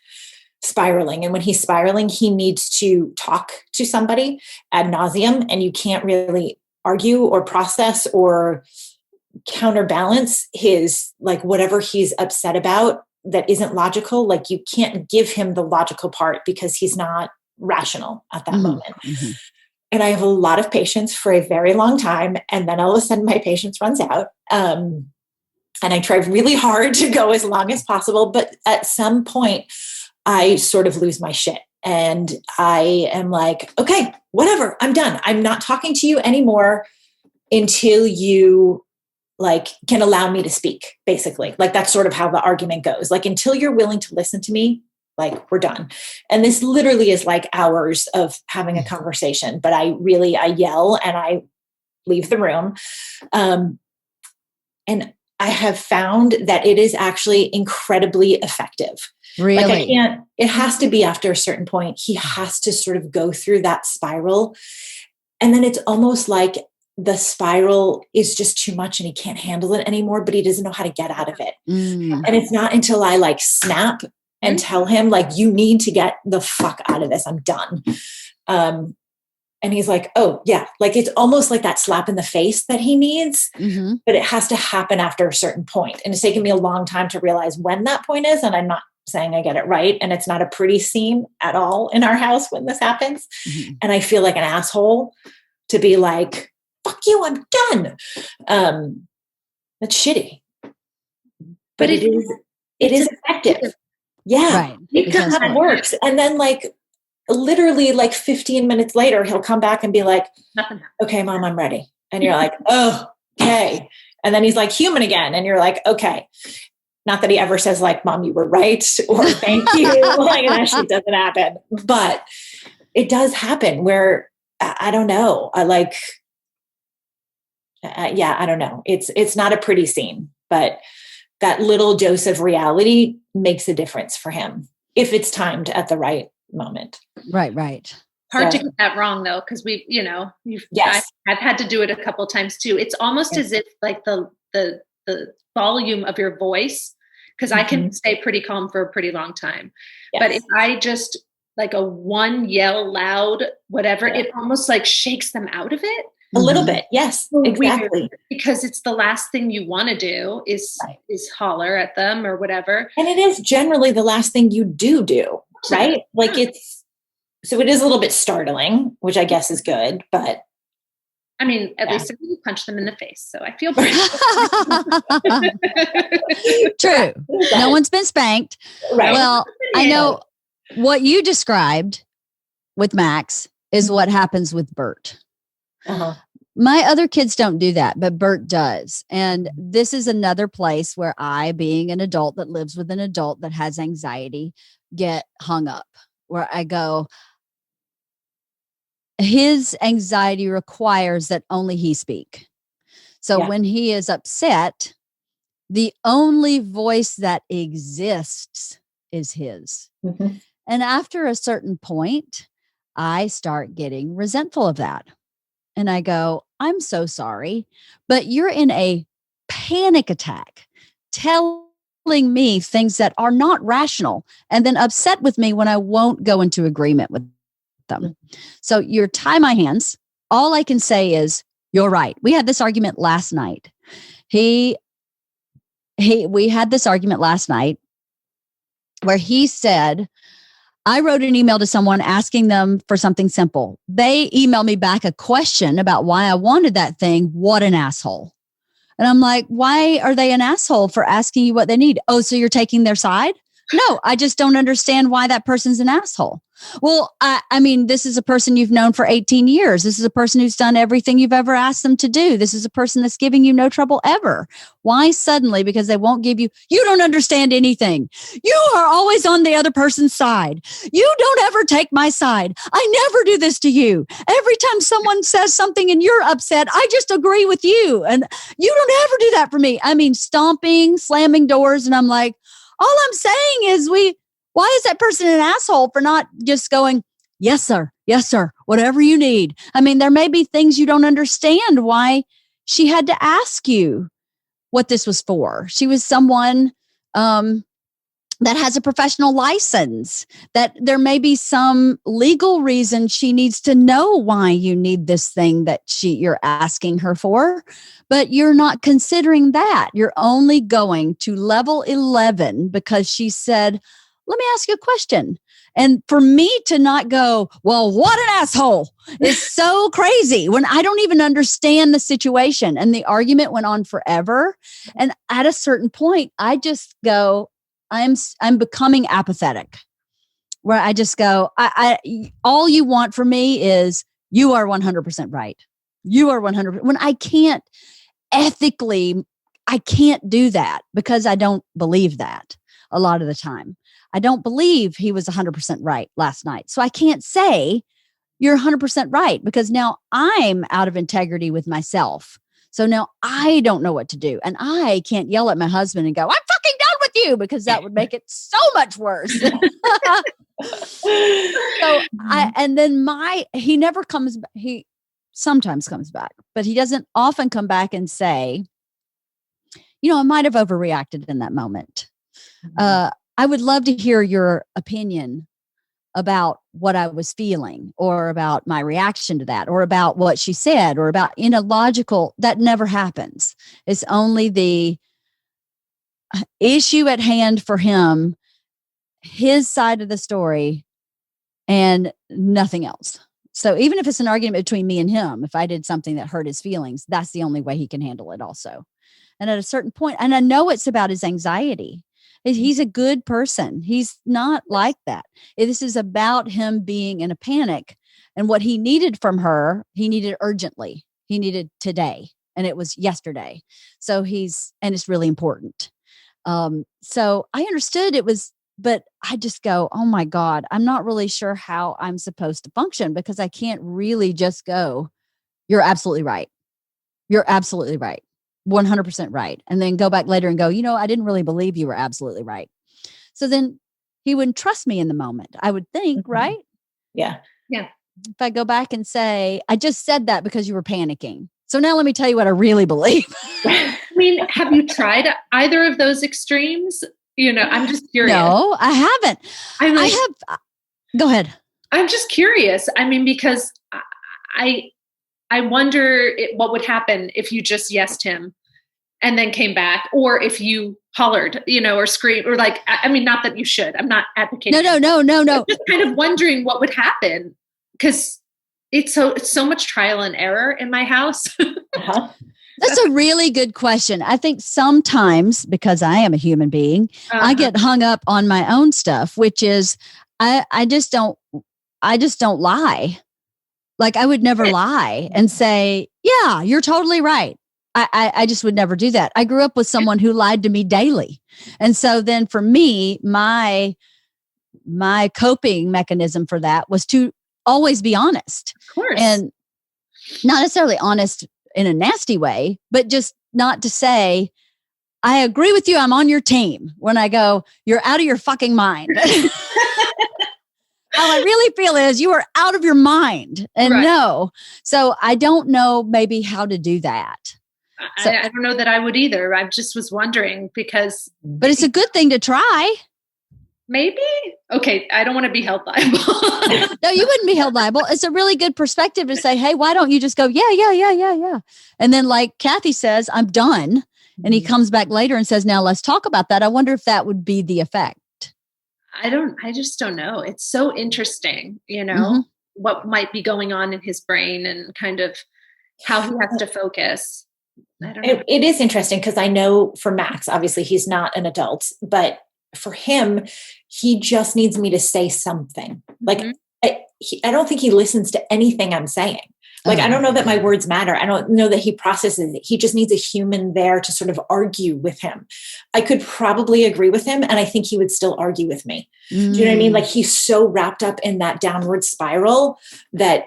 spiraling, and when he's spiraling, he needs to talk to somebody ad nauseum, and you can't really argue or process or counterbalance his, like, whatever he's upset about that isn't logical. Like, you can't give him the logical part because he's not rational at that moment. Mm-hmm. And I have a lot of patience for a very long time. And then all of a sudden my patience runs out. And I try really hard to go as long as possible. But at some point, I sort of lose my shit. And I am like, okay, whatever, I'm done. I'm not talking to you anymore until you like can allow me to speak, basically. Like, that's sort of how the argument goes. Like, until you're willing to listen to me, like, we're done. And this literally is like hours of having a conversation, but I yell and I leave the room. And I have found that it is actually incredibly effective. Really? Like, it has to be after a certain point. He has to sort of go through that spiral. And then it's almost like the spiral is just too much and he can't handle it anymore, but he doesn't know how to get out of it. Mm. And it's not until I like snap and tell him, like, you need to get the fuck out of this. I'm done. And he's like, oh yeah. Like, it's almost like that slap in the face that he needs, but it has to happen after a certain point. And it's taken me a long time to realize when that point is. And I'm not saying I get it right. And it's not a pretty scene at all in our house when this happens. And I feel like an asshole to be like, fuck you, I'm done. That's shitty. But it is effective. Yeah. Right. Because it works. And then, like, literally like 15 minutes later, he'll come back and be like, okay, Mom, I'm ready. And you're like, oh, okay. And then he's like human again. And you're like, okay. Not that he ever says like, Mom, you were right, or thank you. Like, that shit doesn't happen. But it does happen where, I don't know. I don't know. It's not a pretty scene, but that little dose of reality makes a difference for him if it's timed at the right moment. Right. Hard to get that wrong though, because I've had to do it a couple times too. It's almost as if like the volume of your voice, because I can stay pretty calm for a pretty long time. Yes. But if I just like a one yell loud, whatever, it almost like shakes them out of it. A little bit. Yes, exactly. Weird, because it's the last thing you want to do is holler at them or whatever. And it is generally the last thing you do, right? Like, so it is a little bit startling, which I guess is good, but I mean, at least you punch them in the face. So I feel pretty True. No one's been spanked. Right. Well, I know what you described with Max is what happens with Bert. My other kids don't do that, but Bert does. And this is another place where I, being an adult that lives with an adult that has anxiety, get hung up, where I go, his anxiety requires that only he speak. So when he is upset, the only voice that exists is his. And after a certain point, I start getting resentful of that. And I go, I'm so sorry, but you're in a panic attack telling me things that are not rational and then upset with me when I won't go into agreement with them. So you tie my hands. All I can say is, you're right. We had this argument last night. We had this argument last night where he said, I wrote an email to someone asking them for something simple. They emailed me back a question about why I wanted that thing. What an asshole. And I'm like, why are they an asshole for asking you what they need? Oh, so you're taking their side? No, I just don't understand why that person's an asshole. Well, I mean, this is a person you've known for 18 years. This is a person who's done everything you've ever asked them to do. This is a person that's giving you no trouble ever. Why suddenly, because they won't give you don't understand anything. You are always on the other person's side. You don't ever take my side. I never do this to you. Every time someone says something and you're upset, I just agree with you. And you don't ever do that for me. I mean, stomping, slamming doors. And I'm like, all I'm saying is why is that person an asshole for not just going, yes, sir, whatever you need? I mean, there may be things you don't understand why she had to ask you what this was for. She was someone that has a professional license, that there may be some legal reason she needs to know why you need this thing that you're asking her for, but you're not considering that. You're only going to level 11 because she said, let me ask you a question. And for me to not go, well, what an asshole is so crazy when I don't even understand the situation. And the argument went on forever. And at a certain point, I just go, I'm becoming apathetic, where I just go, all you want from me is you are 100% right. You are 100%. When I can't ethically, I can't do that because I don't believe that a lot of the time. I don't believe he was 100% right last night. So I can't say you're 100% right because now I'm out of integrity with myself. So now I don't know what to do. And I can't yell at my husband and go, I'm fucking done with you, because that would make it so much worse. He never comes, he sometimes comes back, but he doesn't often come back and say, I might have overreacted in that moment. I would love to hear your opinion about what I was feeling, or about my reaction to that, or about what she said, or about logical. That never happens. It's only the issue at hand for him, his side of the story, and nothing else. So even if it's an argument between me and him, if I did something that hurt his feelings, that's the only way he can handle it also. And at a certain point, and I know it's about his anxiety. He's a good person. He's not like that. This is about him being in a panic, and what he needed from her, he needed urgently. He needed today, and it was yesterday. So and it's really important. So I understood it was, but I just go, oh my God, I'm not really sure how I'm supposed to function, because I can't really just go, you're absolutely right. You're absolutely right. 100% right. And then go back later and go, I didn't really believe you were absolutely right. So then he wouldn't trust me in the moment, I would think, right? Yeah. Yeah. If I go back and say, I just said that because you were panicking. So now let me tell you what I really believe. I mean, have you tried either of those extremes? I'm just curious. No, I haven't. I have. Go ahead. I'm just curious. I mean, because I wonder what would happen if you just yesed him and then came back, or if you hollered, or screamed, or not that you should. I'm not advocating. No. I'm just kind of wondering what would happen, because it's so much trial and error in my house. Uh-huh. That's a really good question. I think sometimes, because I am a human being, I get hung up on my own stuff, which is I just don't lie. Like, I would never lie and say, yeah, you're totally right. I just would never do that. I grew up with someone who lied to me daily. And so then for me, my coping mechanism for that was to always be honest. Of course. And not necessarily honest in a nasty way, but just not to say, I agree with you, I'm on your team, when I go, you're out of your fucking mind. How I really feel is you are out of your mind. And right. No. So I don't know maybe how to do that. So, I don't know that I would either. I just was wondering, because. But it's a good thing to try. Maybe. Okay. I don't want to be held liable. No, you wouldn't be held liable. It's a really good perspective to say, hey, why don't you just go, yeah. And then, like Cathy says, I'm done. And he comes back later and says, now let's talk about that. I wonder if that would be the effect. I just don't know. It's so interesting, what might be going on in his brain, and kind of how he has to focus. I don't know. It is interesting, because I know for Max, obviously he's not an adult, but for him, he just needs me to say something. Like, I don't think he listens to anything I'm saying. Like, I don't know that my words matter. I don't know that he processes it. He just needs a human there to sort of argue with him. I could probably agree with him, and I think he would still argue with me. Do you know what I mean? Like, he's so wrapped up in that downward spiral that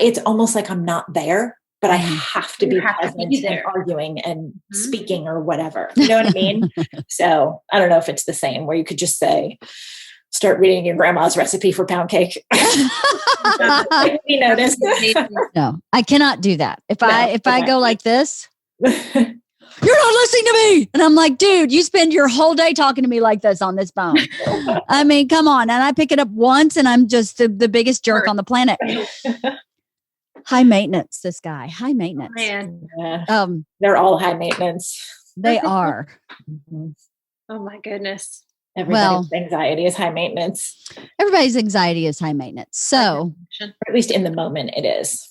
it's almost like I'm not there, but I have to be present and arguing and speaking or whatever. You know what I mean? So I don't know if it's the same, where you could just say, start reading your grandma's recipe for pound cake. No, I cannot do that. If I go like this, You're not listening to me. And I'm like, dude, you spend your whole day talking to me like this on this phone. I mean, come on. And I pick it up once and I'm just the biggest jerk on the planet. High maintenance, this guy. High maintenance. Man. Yeah. They're all high maintenance. They are. Mm-hmm. Oh my goodness. Everybody's anxiety is high maintenance. Everybody's anxiety is high maintenance. So, or at least in the moment, it is.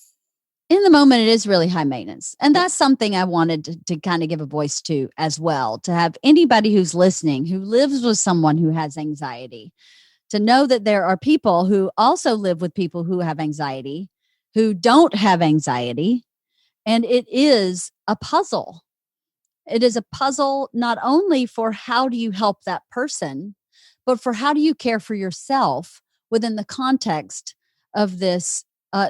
In the moment, it is really high maintenance. And that's something I wanted to kind of give a voice to as well, to have anybody who's listening, who lives with someone who has anxiety, to know that there are people who also live with people who have anxiety, who don't have anxiety. And it is a puzzle. It is a puzzle not only for how do you help that person, but for how do you care for yourself within the context of this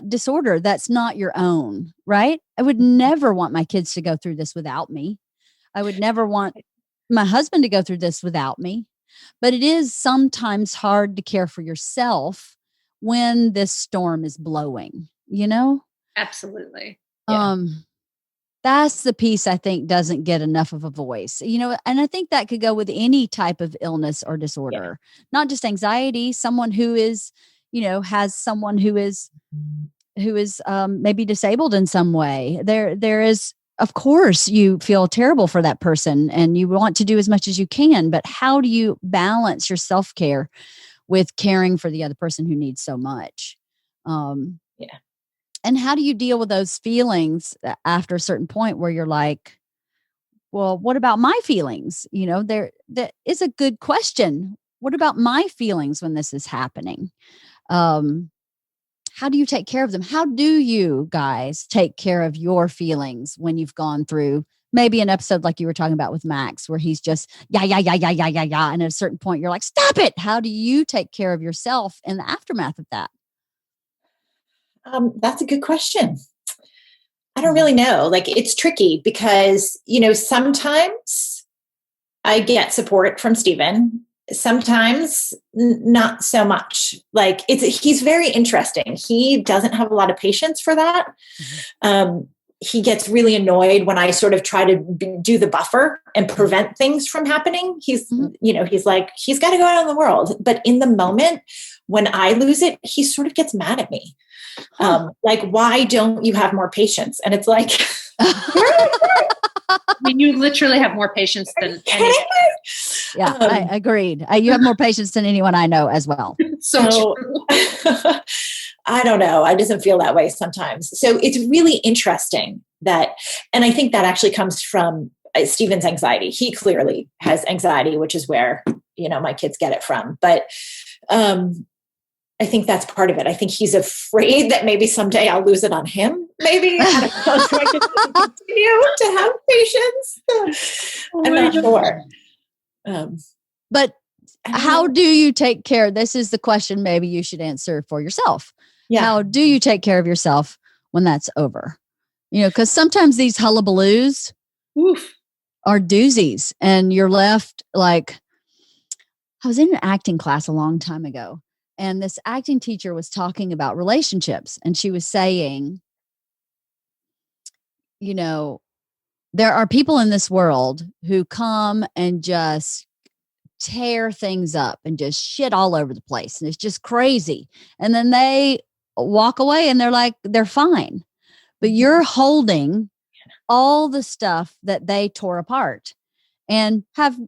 disorder that's not your own, right? I would never want my kids to go through this without me. I would never want my husband to go through this without me. But it is sometimes hard to care for yourself when this storm is blowing, you know? Absolutely. Yeah. That's the piece I think doesn't get enough of a voice, you know, and I think that could go with any type of illness or disorder, not just anxiety, someone who is, you know, has someone who is maybe disabled in some way. There is, of course, you feel terrible for that person and you want to do as much as you can, but how do you balance your self-care with caring for the other person who needs so much? And how do you deal with those feelings after a certain point where you're like, well, what about my feelings? You know, that is a good question. What about my feelings when this is happening? How do you take care of them? How do you guys take care of your feelings when you've gone through maybe an episode like you were talking about with Max, where he's just, yeah. And at a certain point, you're like, stop it. How do you take care of yourself in the aftermath of that? That's a good question. I don't really know. Like, it's tricky because, you know, sometimes I get support from Stephen. Sometimes not so much. Like, he's very interesting. He doesn't have a lot of patience for that. He gets really annoyed when I sort of try to do the buffer and prevent things from happening. He's, you know, he's like, he's got to go out in the world. But in the moment when I lose it, he sort of gets mad at me. Like, why don't you have more patience? And it's like, I mean, you literally have more patience than anyone. Yeah, I agreed. You have more patience than anyone I know as well. So true. I don't know. I doesn't feel that way sometimes. So it's really interesting that, and I think that actually comes from Stephen's anxiety. He clearly has anxiety, which is where, you know, my kids get it from. But I think that's part of it. I think he's afraid that maybe someday I'll lose it on him. Maybe I don't know, so I can continue to have patience. I'm not sure. But how do you take care? This is the question maybe you should answer for yourself. Yeah. How do you take care of yourself when that's over? You know, because sometimes these hullabaloos are doozies and you're left like, I was in an acting class a long time ago. And this acting teacher was talking about relationships. And she was saying, you know, there are people in this world who come and just tear things up and just shit all over the place. And it's just crazy. And then they walk away and they're like, they're fine. But you're holding all the stuff that they tore apart and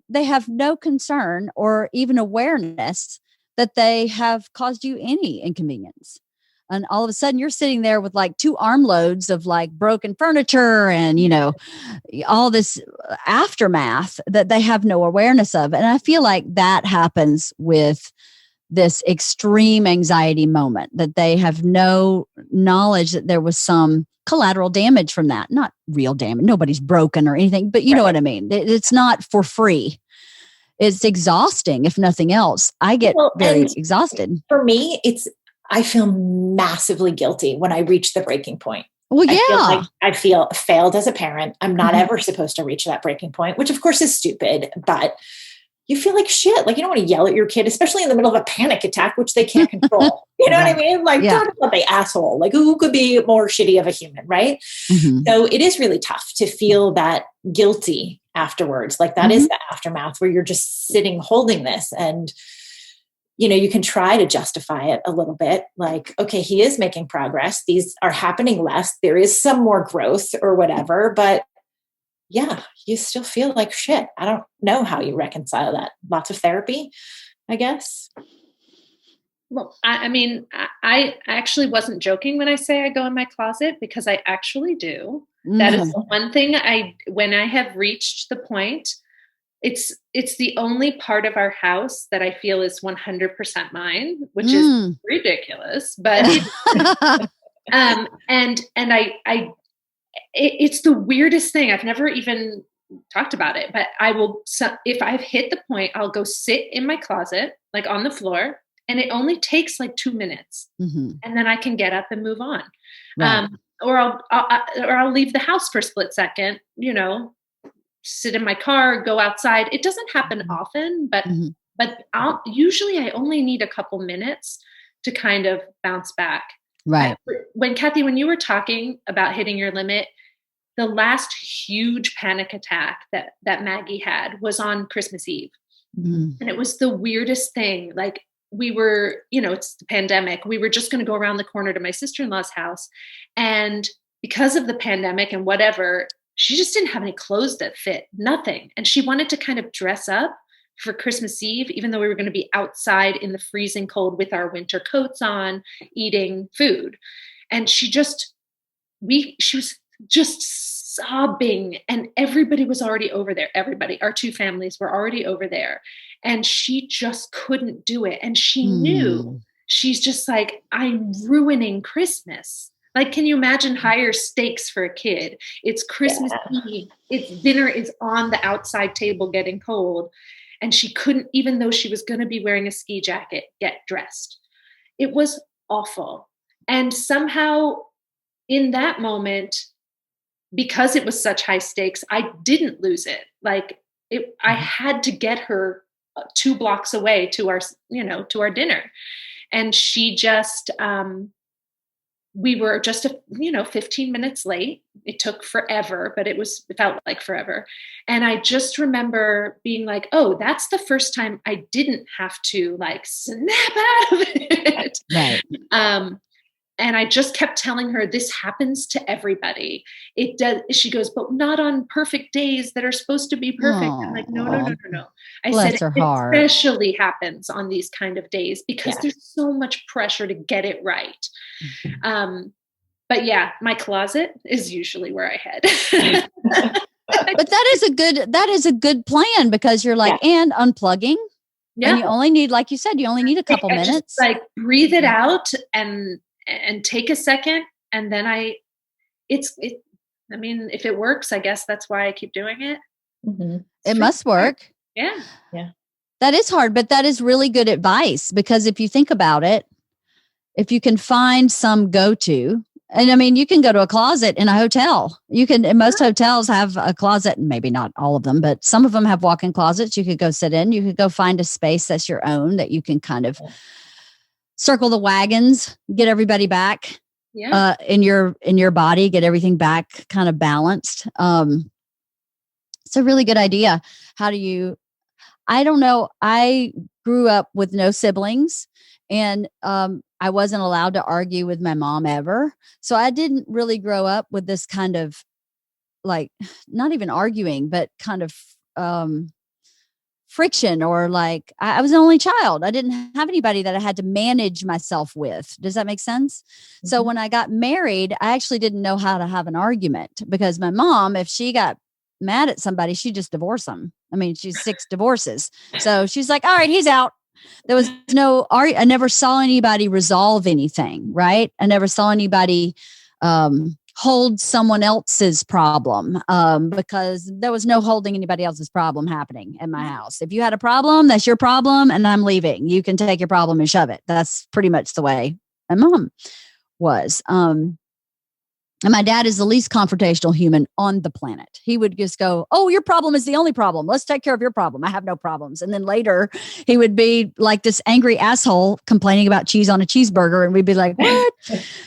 they have no concern or even awareness that they have caused you any inconvenience. And all of a sudden you're sitting there with like 2 armloads of like broken furniture and, you know, all this aftermath that they have no awareness of. And I feel like that happens with this extreme anxiety moment, that they have no knowledge that there was some collateral damage from that. Not real damage. Nobody's broken or anything, but you know what I mean? It's not for free. It's exhausting, if nothing else. I get very exhausted. For me, I feel massively guilty when I reach the breaking point. Well, yeah. I feel failed as a parent. I'm not ever supposed to reach that breaking point, which of course is stupid, but you feel like shit. Like, you don't want to yell at your kid, especially in the middle of a panic attack, which they can't control. You know what I mean? Like, talk about the asshole. Like, who could be more shitty of a human, right? Mm-hmm. So it is really tough to feel that guilty afterwards. Like, that is the aftermath where you're just sitting holding this, and you can try to justify it a little bit. Like, okay, he is making progress. These are happening less. There is some more growth or whatever, but yeah, you still feel like shit. I don't know how you reconcile that. Lots of therapy, I guess. Well, I mean, I actually wasn't joking when I say I go in my closet, because I actually do. That is one thing when I have reached the point, it's the only part of our house that I feel is 100% mine, which is ridiculous, but it's the weirdest thing. I've never even talked about it, but if I've hit the point, I'll go sit in my closet, like on the floor, and it only takes like 2 minutes, and then I can get up and move on. Right. Or I'll leave the house for a split second, sit in my car, go outside. It doesn't happen often, but usually I only need a couple minutes to kind of bounce back. Right. Cathy, when you were talking about hitting your limit, the last huge panic attack that Maggie had was on Christmas Eve. And it was the weirdest thing. Like, we were, it's the pandemic. We were just going to go around the corner to my sister-in-law's house. And because of the pandemic and whatever, she just didn't have any clothes that fit, nothing. And she wanted to kind of dress up for Christmas Eve, even though we were going to be outside in the freezing cold with our winter coats on, eating food. And she was just sobbing, and everybody was already over there. Our two families were already over there, and she just couldn't do it. And she knew, she's just like, I'm ruining Christmas. Like, can you imagine higher stakes for a kid? It's Christmas Eve. It's dinner is on the outside table getting cold. And she couldn't, even though she was going to be wearing a ski jacket, get dressed. It was awful. And somehow in that moment, because it was such high stakes, I didn't lose it. Like, I had to get her 2 blocks away to our dinner. And she just, we were just 15 minutes late. It took forever, but it felt like forever. And I just remember being like, oh, that's the first time I didn't have to like snap out of it. Right. And I just kept telling her, this happens to everybody. It does. She goes, but not on perfect days that are supposed to be perfect. I'm like, no. I said, it especially happens on these kind of days because there's so much pressure to get it right. But yeah, my closet is usually where I head. But that is a good plan, because you're like, and unplugging. Yeah. And you only need, like you said, you only need a couple minutes. Just, like, breathe it out and take a second. And then I mean, if it works, I guess that's why I keep doing it. Mm-hmm. It must work. Yeah. Yeah. That is hard, but that is really good advice, because if you think about it, if you can find some go-to, and I mean, you can go to a closet in a hotel. Most hotels have a closet, maybe not all of them, but some of them have walk-in closets you could go sit in. You could go find a space that's your own, that you can kind of circle the wagons, get everybody back in your body, get everything back kind of balanced. It's a really good idea. I don't know. I grew up with no siblings, and I wasn't allowed to argue with my mom ever. So I didn't really grow up with this kind of, like, not even arguing, but kind of friction, or like, I was an only child. I didn't have anybody that I had to manage myself with. Does that make sense? Mm-hmm. So when I got married, I actually didn't know how to have an argument, because my mom, if she got mad at somebody, she'd just divorce them. I mean, she's 6 divorces. So she's like, all right, he's out. There was no I never saw anybody resolve anything, right? I never saw anybody hold someone else's problem, because there was no holding anybody else's problem happening in my house. If you had a problem, that's your problem, and I'm leaving. You can take your problem and shove it. That's pretty much the way my mom was. And my dad is the least confrontational human on the planet. He would just go, "Oh, your problem is the only problem. Let's take care of your problem. I have no problems." And then later he would be like this angry asshole complaining about cheese on a cheeseburger. And we'd be like, what?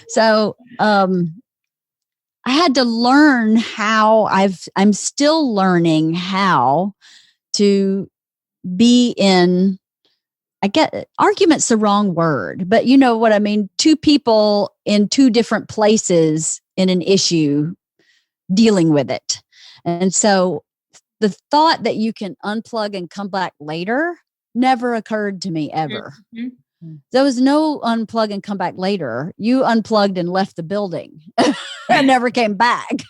So I had to learn how I'm still learning how to be in, I get argument's the wrong word, but you know what I mean? Two people in two different places in an issue dealing with it. And so the thought that you can unplug and come back later never occurred to me ever. Mm-hmm. There was no unplug and come back later. You unplugged and left the building and never came back.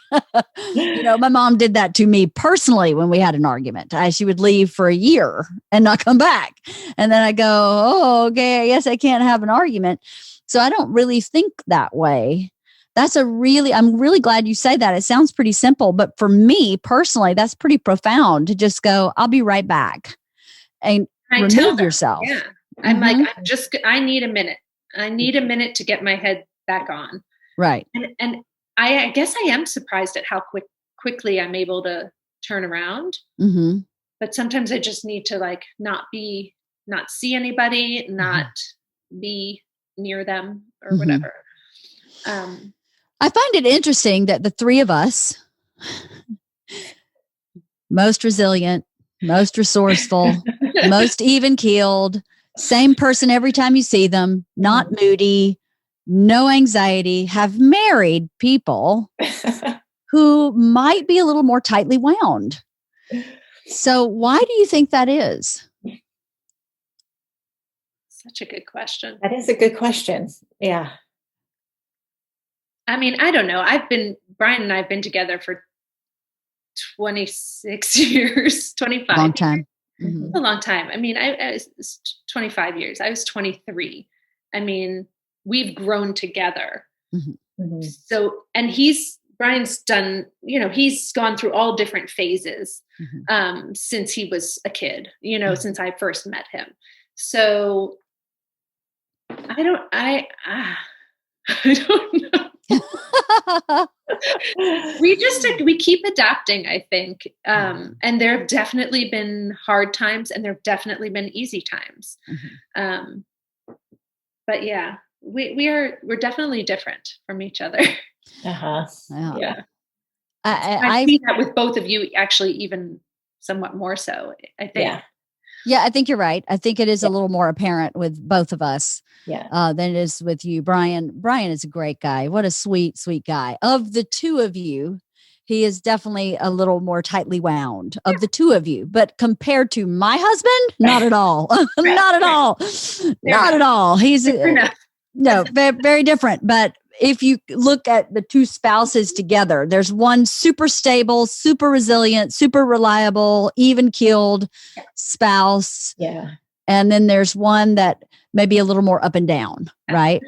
You know, my mom did that to me personally when we had an argument. She would leave for a year and not come back. And then I go, oh, okay, I guess I can't have an argument. So I don't really think that way. I'm really glad you say that. It sounds pretty simple, but for me personally, that's pretty profound to just go, I'll be right back and remove yourself. Yeah. I'm like, I need a minute. I need a minute to get my head back on. Right. And I guess I am surprised at how quickly I'm able to turn around. Mm-hmm. But sometimes I just need to like not see anybody, not be near them or whatever. I find it interesting that the three of us, most resilient, most resourceful, most even-keeled, same person every time you see them, not moody, no anxiety, have married people who might be a little more tightly wound. So why do you think that is? Such a good question. That is a good question. Yeah. I mean, I don't know. Brian and I have been together for 26 years, 25. Long time. Mm-hmm. A long time. I mean, I was 25 years. I was 23. I mean, we've grown together. Mm-hmm. So, and Brian's done, he's gone through all different phases since he was a kid, since I first met him. So I don't know. We keep adapting, I think. And there have definitely been hard times and there have definitely been easy times. But yeah, we're definitely different from each other. Uh-huh. Yeah. I see that with both of you, actually, even somewhat more so, I think. Yeah, I think you're right. I think it is a little more apparent with both of us than it is with you. Brian is a great guy. What a sweet, sweet guy. Of the two of you, he is definitely a little more tightly wound of the two of you. But compared to my husband, not at all. Not at all. Not at all. He's very different. But if you look at the two spouses together, there's one super stable, super resilient, super reliable, even-keeled spouse. Yeah. And then there's one that may be a little more up and down, right?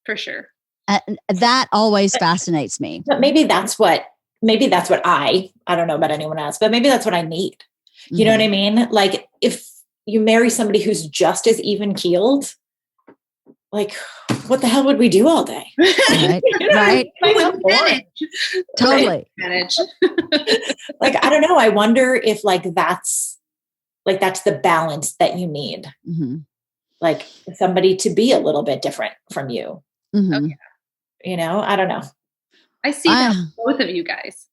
For sure. And that always fascinates me. But maybe that's what I don't know about anyone else, but maybe that's what I need. You know what I mean? Like if you marry somebody who's just as even-keeled, like, what the hell would we do all day? Right. Totally. Manage. Like, I don't know. I wonder if that's the balance that you need. Mm-hmm. Like somebody to be a little bit different from you. Mm-hmm. I don't know. I see that both of you guys.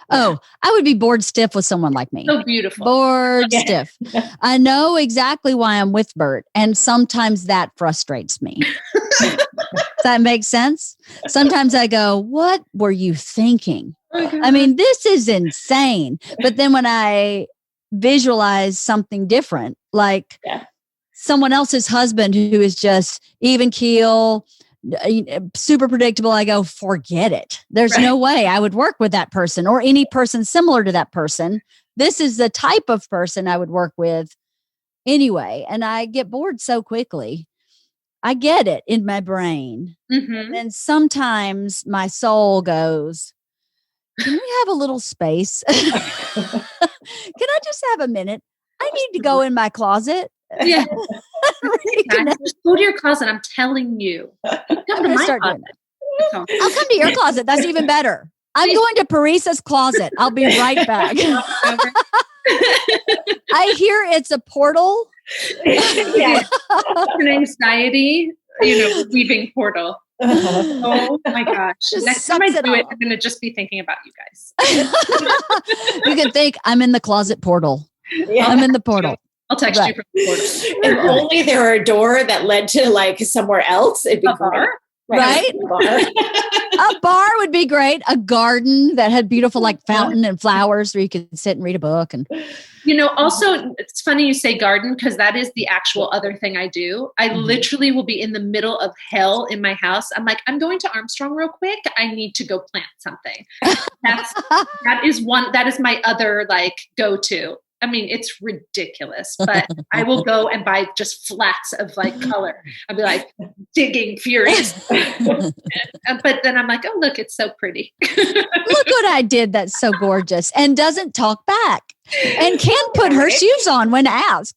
Oh, I would be bored stiff with someone like me. So beautiful. Bored stiff. I know exactly why I'm with Bert. And sometimes that frustrates me. Does that make sense? Sometimes I go, what were you thinking? I mean, this is insane. But then when I visualize something different, like someone else's husband who is just even keel, super predictable, I go, forget it. There's no way I would work with that person or any person similar to that person. This is the type of person I would work with anyway. And I get bored so quickly. I get it in my brain. Mm-hmm. And then sometimes my soul goes, can we have a little space? Can I just have a minute? I need to go in my closet. Yeah. Just go to your closet. I'm telling you. Come to my closet. all good. I'll come to your closet. That's even better. I'm going to Parisa's closet. I'll be right back. I hear it's a portal. Yes. An anxiety, weaving portal. Oh my gosh. Just Next time I sucks it do it, all. I'm going to just be thinking about you guys. You can think I'm in the closet portal. Yeah. I'm in the portal. I'll text Right. you from the portal. If only there were a door that led to like somewhere else, it'd be A great. bar? Right? A bar. A bar would be great. A garden that had beautiful like fountain and flowers where you could sit and read a book. And Also, it's funny you say garden because that is the actual other thing I do. I literally will be in the middle of hell in my house. I'm like, I'm going to Armstrong real quick. I need to go plant something. That is my other like go-to. I mean, it's ridiculous, but I will go and buy just flats of like color. I'll be like digging furious. But then I'm like, oh, look, it's so pretty. look what I did. That's so gorgeous. And doesn't talk back. And can put her shoes on when asked.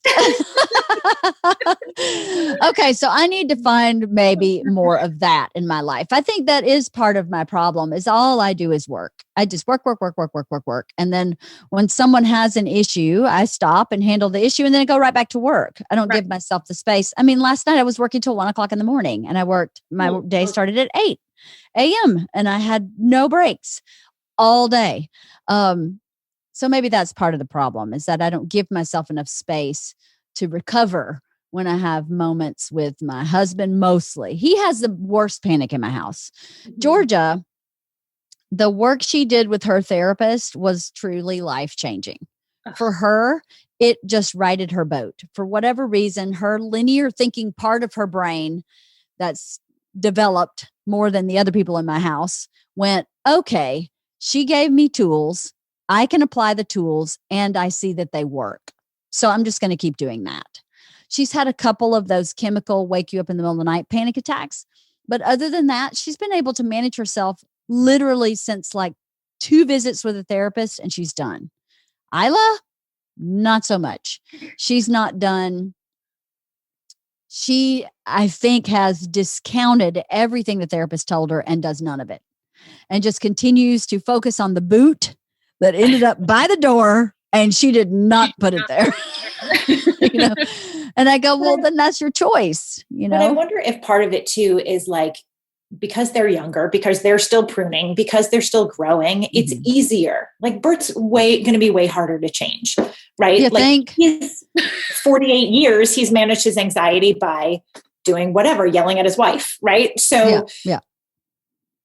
Okay, so I need to find maybe more of that in my life. I think that is part of my problem is all I do is work. I just work. And then when someone has an issue, I stop and handle the issue and then I go right back to work. I don't give myself the space. I mean, last night I was working till 1:00 in the morning and I worked, my day started at 8 a.m. and I had no breaks all day. So maybe that's part of the problem is that I don't give myself enough space to recover when I have moments with my husband mostly. He has the worst panic in my house. Georgia, the work she did with her therapist was truly life-changing. For her, it just righted her boat. For whatever reason, her linear thinking part of her brain that's developed more than the other people in my house went, okay, she gave me tools. I can apply the tools and I see that they work. So I'm just going to keep doing that. She's had a couple of those chemical wake you up in the middle of the night panic attacks. But other than that, she's been able to manage herself literally since like 2 visits with a therapist and she's done. Isla, not so much. She's not done. She, I think, has discounted everything the therapist told her and does none of it. And just continues to focus on the boot that ended up by the door and she did not put it there. And I go, well, then that's your choice, But I wonder if part of it too is like, because they're younger, because they're still pruning, because they're still growing, it's easier. Like Bert's going to be way harder to change, right? You like think? He's 48 years, he's managed his anxiety by doing whatever, yelling at his wife, right? So, yeah.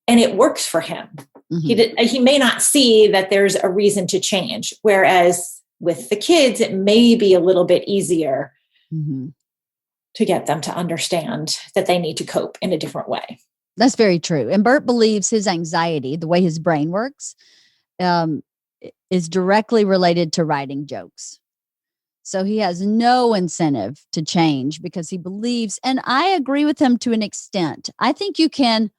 And it works for him. He may not see that there's a reason to change. Whereas with the kids, it may be a little bit easier to get them to understand that they need to cope in a different way. That's very true. And Bert believes his anxiety, the way his brain works, is directly related to writing jokes. So he has no incentive to change because he believes, and I agree with him to an extent. I think you can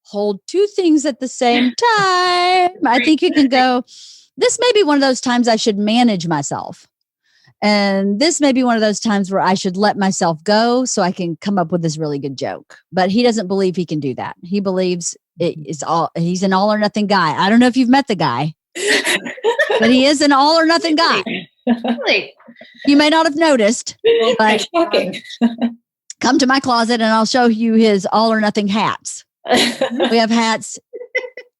hold 2 things at the same time. I think you can go, this may be one of those times I should manage myself. And this may be one of those times where I should let myself go so I can come up with this really good joke. But he doesn't believe he can do that. He believes he's an all or nothing guy. I don't know if you've met the guy, but he is an all or nothing guy. Really? You may not have noticed, but Shocking. come to my closet and I'll show you his all or nothing hats. We have hats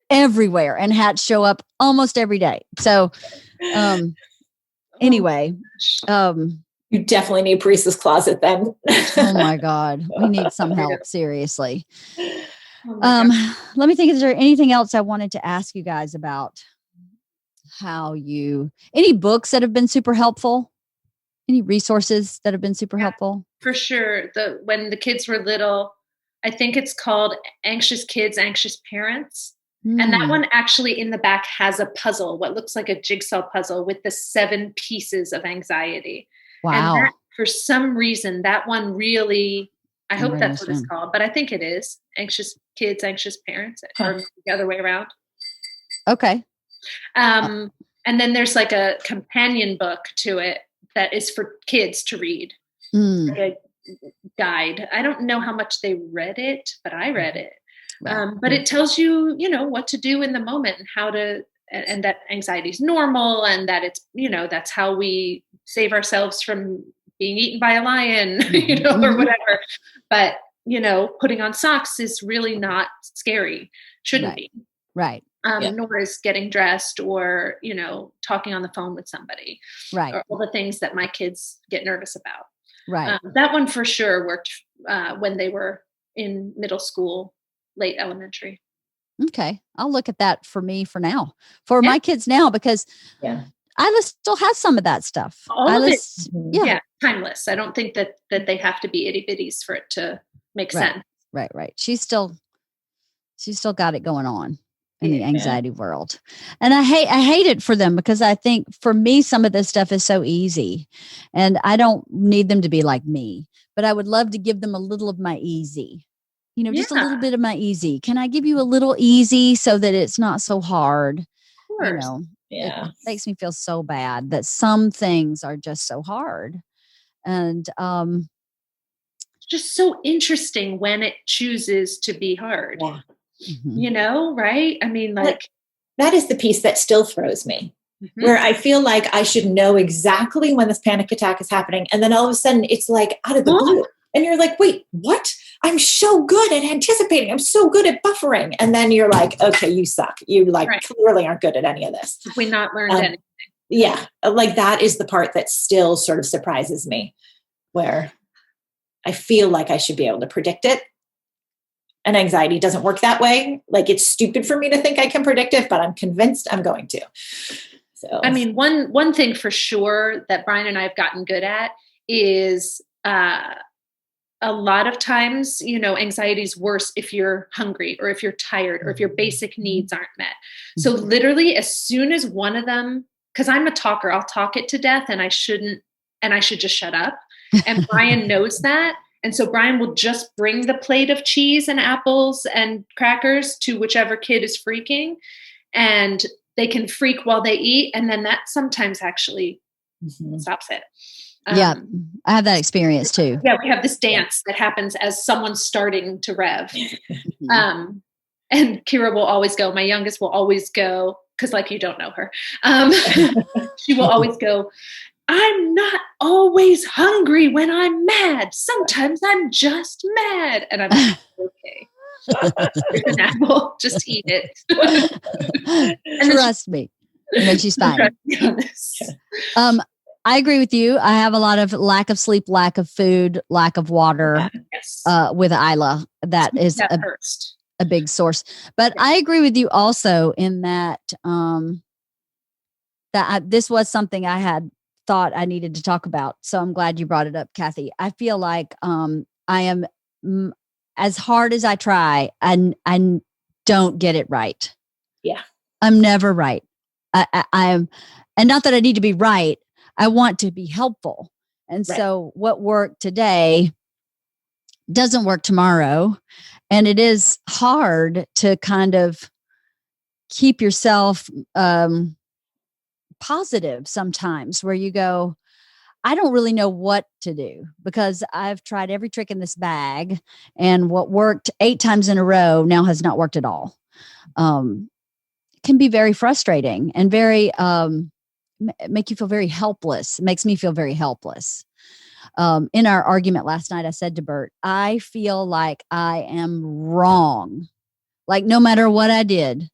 everywhere and hats show up almost every day. So, anyway, you definitely need Parisa's closet then. Oh my God, we need some help. Seriously. Let me think. Is there anything else I wanted to ask you guys about any books that have been super helpful? Any resources that have been super helpful? For sure. When the kids were little, I think it's called Anxious Kids, Anxious Parents. And that one actually in the back has a puzzle, what looks like a jigsaw puzzle with the 7 pieces of anxiety. Wow. And for some reason, that one really, I hope that's what it's called, but I think it is Anxious Kids, Anxious Parents, or the other way around. Okay. And then there's like a companion book to it that is for kids to read. Like a guide. I don't know how much they read it, but I read it. But it tells you, what to do in the moment and how to, and that anxiety is normal, and that it's, that's how we save ourselves from being eaten by a lion, or whatever. But, putting on socks is really not scary. Shouldn't be. Right. Nor is getting dressed or, talking on the phone with somebody. Right. Or all the things that my kids get nervous about. Right. That one for sure worked when they were in middle school, late elementary. Okay. I'll look at that for me for now, for my kids now, because Isla still has some of that stuff. All of it. Yeah. Timeless. I don't think that they have to be itty bitties for it to make sense. Right. She's still got it going on in the anxiety world. And I hate it for them, because I think for me, some of this stuff is so easy, and I don't need them to be like me, but I would love to give them a little of my easy, just a little bit of my easy. Can I give you a little easy so that it's not so hard? Of course. It makes me feel so bad that some things are just so hard. And, it's just so interesting when it chooses to be hard. Yeah. Right? I mean, like that is the piece that still throws me, where I feel like I should know exactly when this panic attack is happening. And then all of a sudden it's like out of the blue. And you're like, wait, what? I'm so good at anticipating. I'm so good at buffering. And then you're like, okay, you suck. You clearly aren't good at any of this. Have we not learned anything? Yeah. Like that is the part that still sort of surprises me, where I feel like I should be able to predict it. And anxiety doesn't work that way. Like, it's stupid for me to think I can predict it, but I'm convinced I'm going to. So, I mean, one thing for sure that Brian and I have gotten good at is a lot of times, anxiety is worse if you're hungry or if you're tired or if your basic needs aren't met. So literally, as soon as one of them, because I'm a talker, I'll talk it to death, and I should just shut up. And Brian knows that. And so Brian will just bring the plate of cheese and apples and crackers to whichever kid is freaking, and they can freak while they eat. And then that sometimes actually stops it. I have that experience too. Yeah, we have this dance that happens as someone's starting to rev. And Kira will always go, my youngest will always go, because you don't know her. She will always go, I'm not always hungry when I'm mad. Sometimes I'm just mad. And I'm like, okay. Here's an apple. Just eat it. And trust me. And then she's fine. I agree with you. I have a lot of lack of sleep, lack of food, lack of water with Isla. That is a big source. But I agree with you also in that this was something I had thought I needed to talk about. So I'm glad you brought it up, Cathy. I feel like I am, as hard as I try, and I don't get it right. Yeah. I'm never right. I'm, and not that I need to be right. I want to be helpful. And so what worked today doesn't work tomorrow. And it is hard to kind of keep yourself positive sometimes, where you go, I don't really know what to do, because I've tried every trick in this bag, and what worked 8 times in a row now has not worked at all. It can be very frustrating and very make you feel very helpless. It makes me feel very helpless. In our argument last night, I said to Bert, I feel like I am wrong. Like, no matter what I did,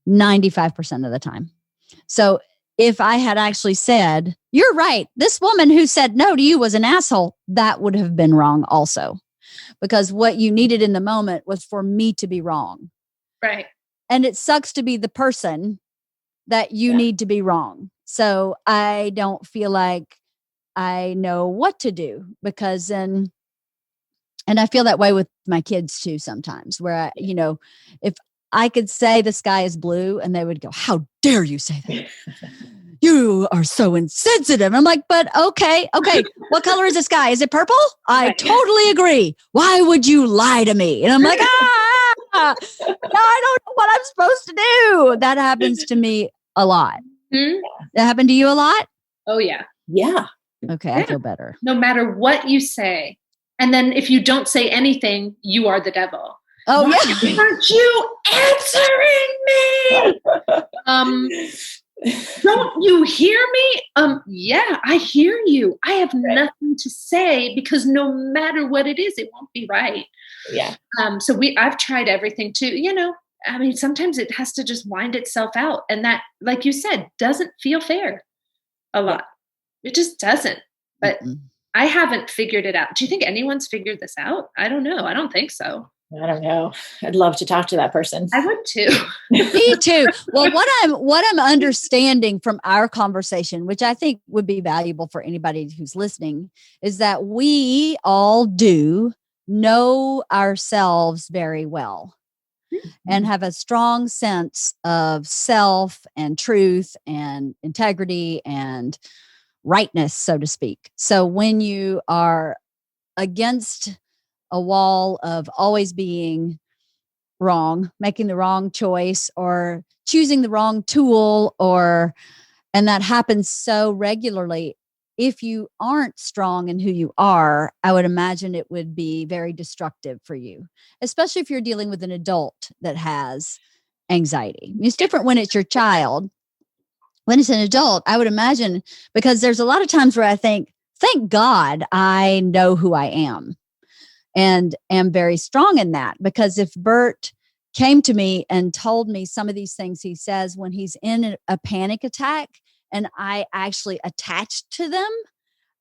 95% of the time. So if I had actually said, you're right, this woman who said no to you was an asshole, that would have been wrong also. Because what you needed in the moment was for me to be wrong. Right. And it sucks to be the person that you need to be wrong. So I don't feel like I know what to do, because then, and I feel that way with my kids too sometimes, where if I could say the sky is blue, and they would go, how dare you say that? You are so insensitive. I'm like, but okay. What color is the sky? Is it purple? I totally agree. Why would you lie to me? And I'm like, no, I don't know what I'm supposed to do. That happens to me a lot. That happened to you a lot? Oh, yeah. Yeah. Okay, I feel better. No matter what you say. And then if you don't say anything, you are the devil. Oh, Why yeah. aren't you answering me? Don't you hear me? Yeah, I hear you. I have nothing to say because no matter what it is, it won't be right. Yeah. So I've tried everything too, I mean, sometimes it has to just wind itself out. And that, like you said, doesn't feel fair a lot. It just doesn't. But I haven't figured it out. Do you think anyone's figured this out? I don't know. I don't think so. I don't know. I'd love to talk to that person. I would too. Me too. Well, what I'm understanding from our conversation, which I think would be valuable for anybody who's listening, is that we all do know ourselves very well and have a strong sense of self and truth and integrity and rightness, so to speak. So when you are against a wall of always being wrong, making the wrong choice or choosing the wrong tool, and that happens so regularly. If you aren't strong in who you are, I would imagine it would be very destructive for you, especially if you're dealing with an adult that has anxiety. It's different when it's your child. When it's an adult, I would imagine, because there's a lot of times where I think, thank God I know who I am and am very strong in that. Because if Bert came to me and told me some of these things he says when he's in a panic attack and I actually attached to them,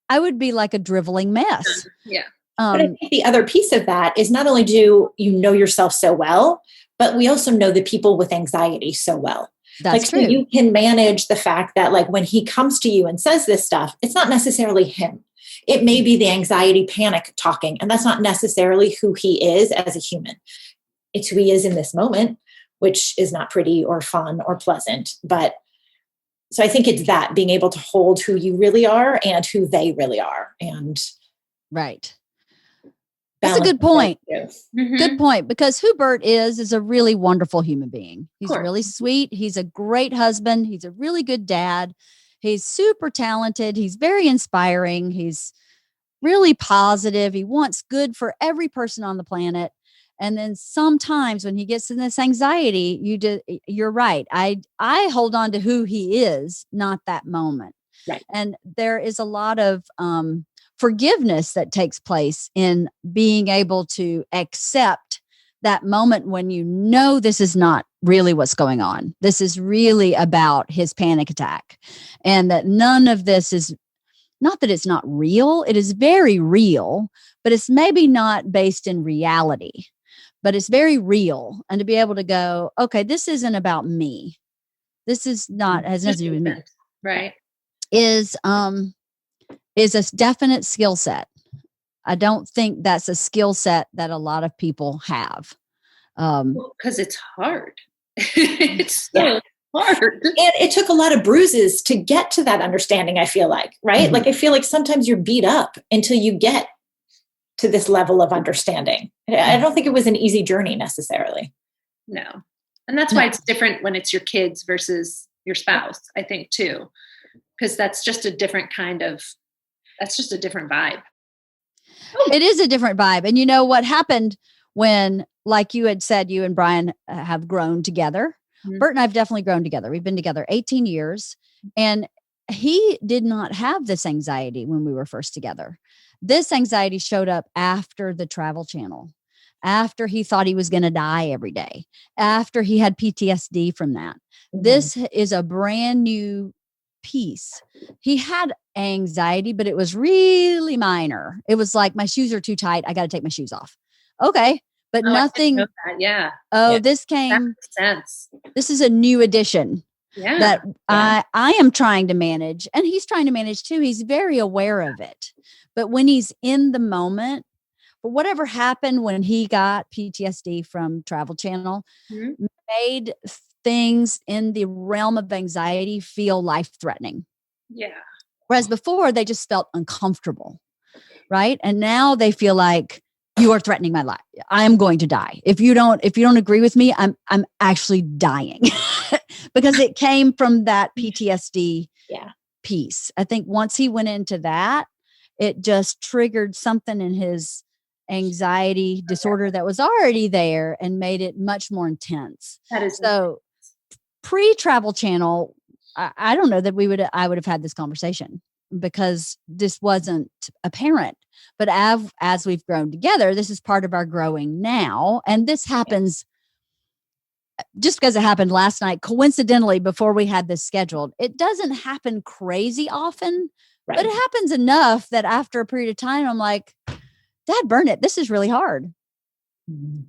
I would be like a driveling mess. Yeah. But I think the other piece of that is not only do you know yourself so well, but we also know the people with anxiety so well. That's true. So you can manage the fact that like when he comes to you and says this stuff, it's not necessarily him. It may be the anxiety panic talking, and that's not necessarily who he is as a human. It's who he is in this moment, which is not pretty or fun or pleasant. But so I think it's that being able to hold who you really are and who they really are. And right. That's a good point. Good point. Because who Bert is a really wonderful human being. He's really sweet. He's a great husband. He's a really good dad. He's super talented. He's very inspiring. He's really positive. He wants good for every person on the planet. And then sometimes when he gets in this anxiety, you're right. I hold on to who he is, not that moment. Right. And there is a lot of forgiveness that takes place in being able to accept that moment when you know this is not really what's going on. This is really about his panic attack. And that none of this is, not that it's not real, it is very real, but it's maybe not based in reality, but it's very real. And to be able to go, okay, this isn't about me. This is not, has nothing to do with me. Right. Is a definite skill set. I don't think that's a skill set that a lot of people have. Because it's hard. It's so hard. And it took a lot of bruises to get to that understanding, I feel like, right? Like, I feel like sometimes you're beat up until you get to this level of understanding. I don't think it was an easy journey necessarily. No. And that's why it's different when it's your kids versus your spouse, I think, too. Because that's just a different that's just a different vibe. It is a different vibe. And you know what happened when, like you had said, you and Brian have grown together. Mm-hmm. Bert and I have definitely grown together. We've been together 18 years. And he did not have this anxiety when we were first together. This anxiety showed up after the Travel Channel, after he thought he was going to die every day, after he had PTSD from that. Mm-hmm. This is a brand new piece. He had anxiety, but it was really minor. It was like, my shoes are too tight. I got to take my shoes off. Okay. But nothing. Yeah. This came. That makes sense. This is a new addition that I am trying to manage, and he's trying to manage too. He's very aware of it. But when he's in the moment, but whatever happened when he got PTSD from Travel Channel made things in the realm of anxiety feel life-threatening. Yeah. Whereas before they just felt uncomfortable, right? And now they feel like, you are threatening my life. I'm going to die. If you don't agree with me, I'm actually dying because it came from that PTSD piece. I think once he went into that, it just triggered something in his anxiety disorder that was already there and made it much more intense. That is so pre-Travel Channel. I don't know that I would have had this conversation because this wasn't apparent. But as we've grown together, this is part of our growing now. And this happens just because it happened last night, coincidentally, before we had this scheduled. It doesn't happen crazy often, Right. but it happens enough that after a period of time, I'm like, Dad, burn it. This is really hard.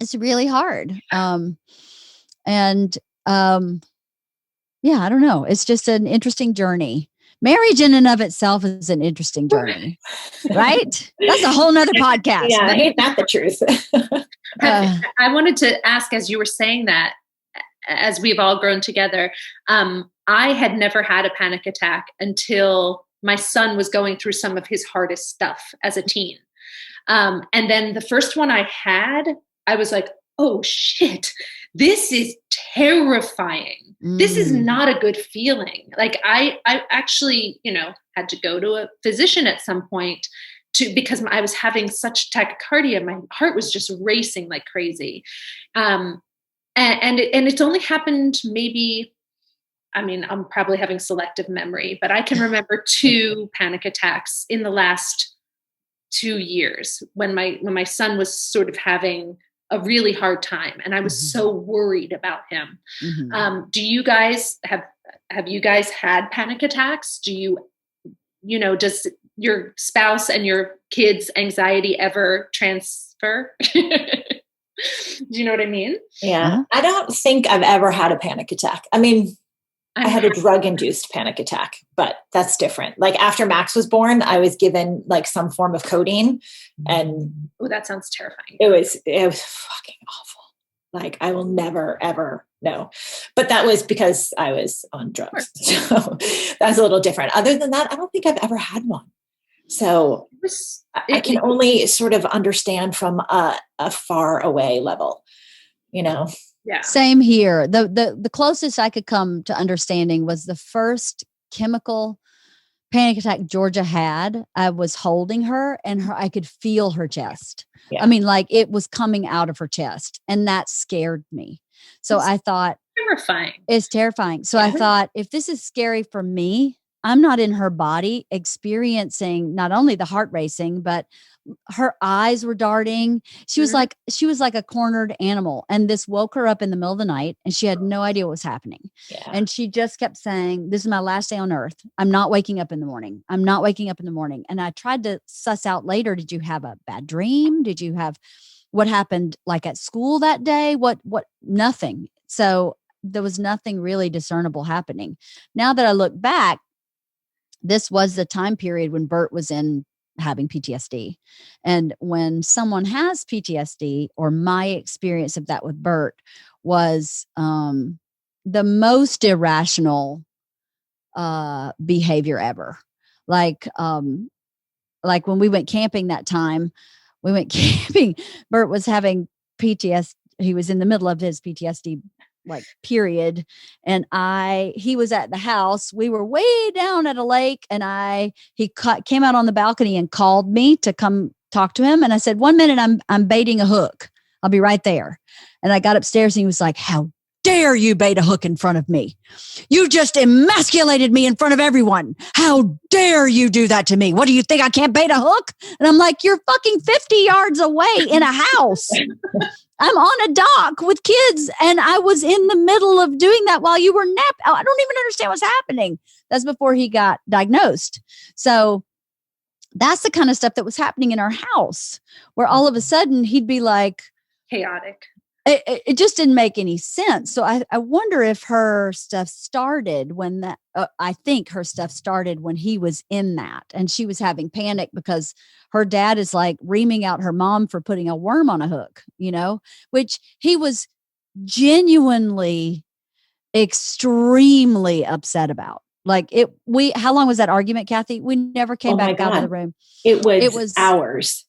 It's really hard. Yeah, I don't know. It's just an interesting journey. Marriage in and of itself is an interesting journey, right? That's a whole nother podcast. Yeah, ain't that the truth? I wanted to ask, as you were saying that, as we've all grown together, I had never had a panic attack until my son was going through some of his hardest stuff as a teen. And then the first one I had, I was like, oh shit, this is terrifying. This is not a good feeling. Like I actually, had to go to a physician at some point because I was having such tachycardia. My heart was just racing like crazy. And it's only happened maybe, I'm probably having selective memory, but I can remember 2 panic attacks in the last 2 years when my son was sort of having a really hard time, and I was so worried about him. Do you guys have you guys had panic attacks? Do does your spouse and your kids' anxiety ever transfer? Do you know what I mean? Yeah. I don't think I've ever had a panic attack. I had a drug-induced panic attack, but that's different. Like after Max was born, I was given like some form of codeine, and that sounds terrifying. It was fucking awful. Like I will never ever know. But that was because I was on drugs. Sure. So that's a little different. Other than that, I don't think I've ever had one. So I can only sort of understand from a far away level, Yeah. Same here. The closest I could come to understanding was the first chemical panic attack Georgia had. I was holding her and I could feel her chest. Yeah. Like it was coming out of her chest, and that scared me. So I thought, terrifying. It's terrifying. So I thought, if this is scary for me, I'm not in her body experiencing not only the heart racing, but her eyes were darting. She was like a cornered animal. And this woke her up in the middle of the night, and she had no idea what was happening. Yeah. And she just kept saying, this is my last day on earth. I'm not waking up in the morning. I'm not waking up in the morning. And I tried to suss out later, did you have a bad dream? Did you have what happened like at school that day? What, nothing. So there was nothing really discernible happening. Now that I look back, this was the time period when Bert was having PTSD. And when someone has PTSD, or my experience of that with Bert was the most irrational behavior ever. Like when we went camping that time, Bert was having PTSD. He was in the middle of his PTSD period. And he was at the house. We were way down at a lake, and he came out on the balcony and called me to come talk to him. And I said, 1 minute, I'm baiting a hook. I'll be right there. And I got upstairs, and he was like, how dare you bait a hook in front of me? You just emasculated me in front of everyone. How dare you do that to me? What do you think? I can't bait a hook? And I'm like, you're fucking 50 yards away in a house. I'm on a dock with kids, and I was in the middle of doing that while you were napping. I don't even understand what's happening. That's before he got diagnosed. So that's the kind of stuff that was happening in our house, where all of a sudden he'd be like chaotic. It just didn't make any sense. So I wonder if her stuff started when I think her stuff started when he was in that, and she was having panic because her dad is like reaming out her mom for putting a worm on a hook, which he was genuinely extremely upset about. How long was that argument, Cathy? We never came back out of the room. It was hours.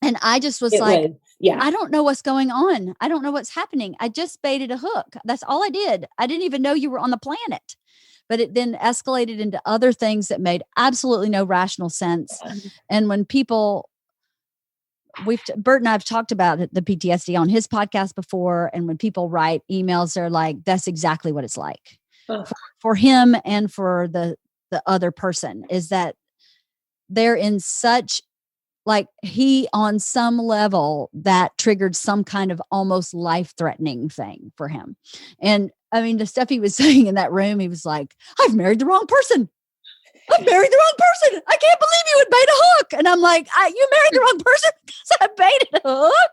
And I just was I don't know what's going on. I don't know what's happening. I just baited a hook. That's all I did. I didn't even know you were on the planet. But it then escalated into other things that made absolutely no rational sense. Yeah. And when people Bert and I have talked about the PTSD on his podcast before. And when people write emails, they're like, that's exactly what it's like for him and for the other person, is that they're in such, like, he on some level that triggered some kind of almost life-threatening thing for him. And I mean, the stuff he was saying in that room, he was like, I've married the wrong person. I married the wrong person. I can't believe you would bait a hook. And I'm like, you married the wrong person because I baited a hook.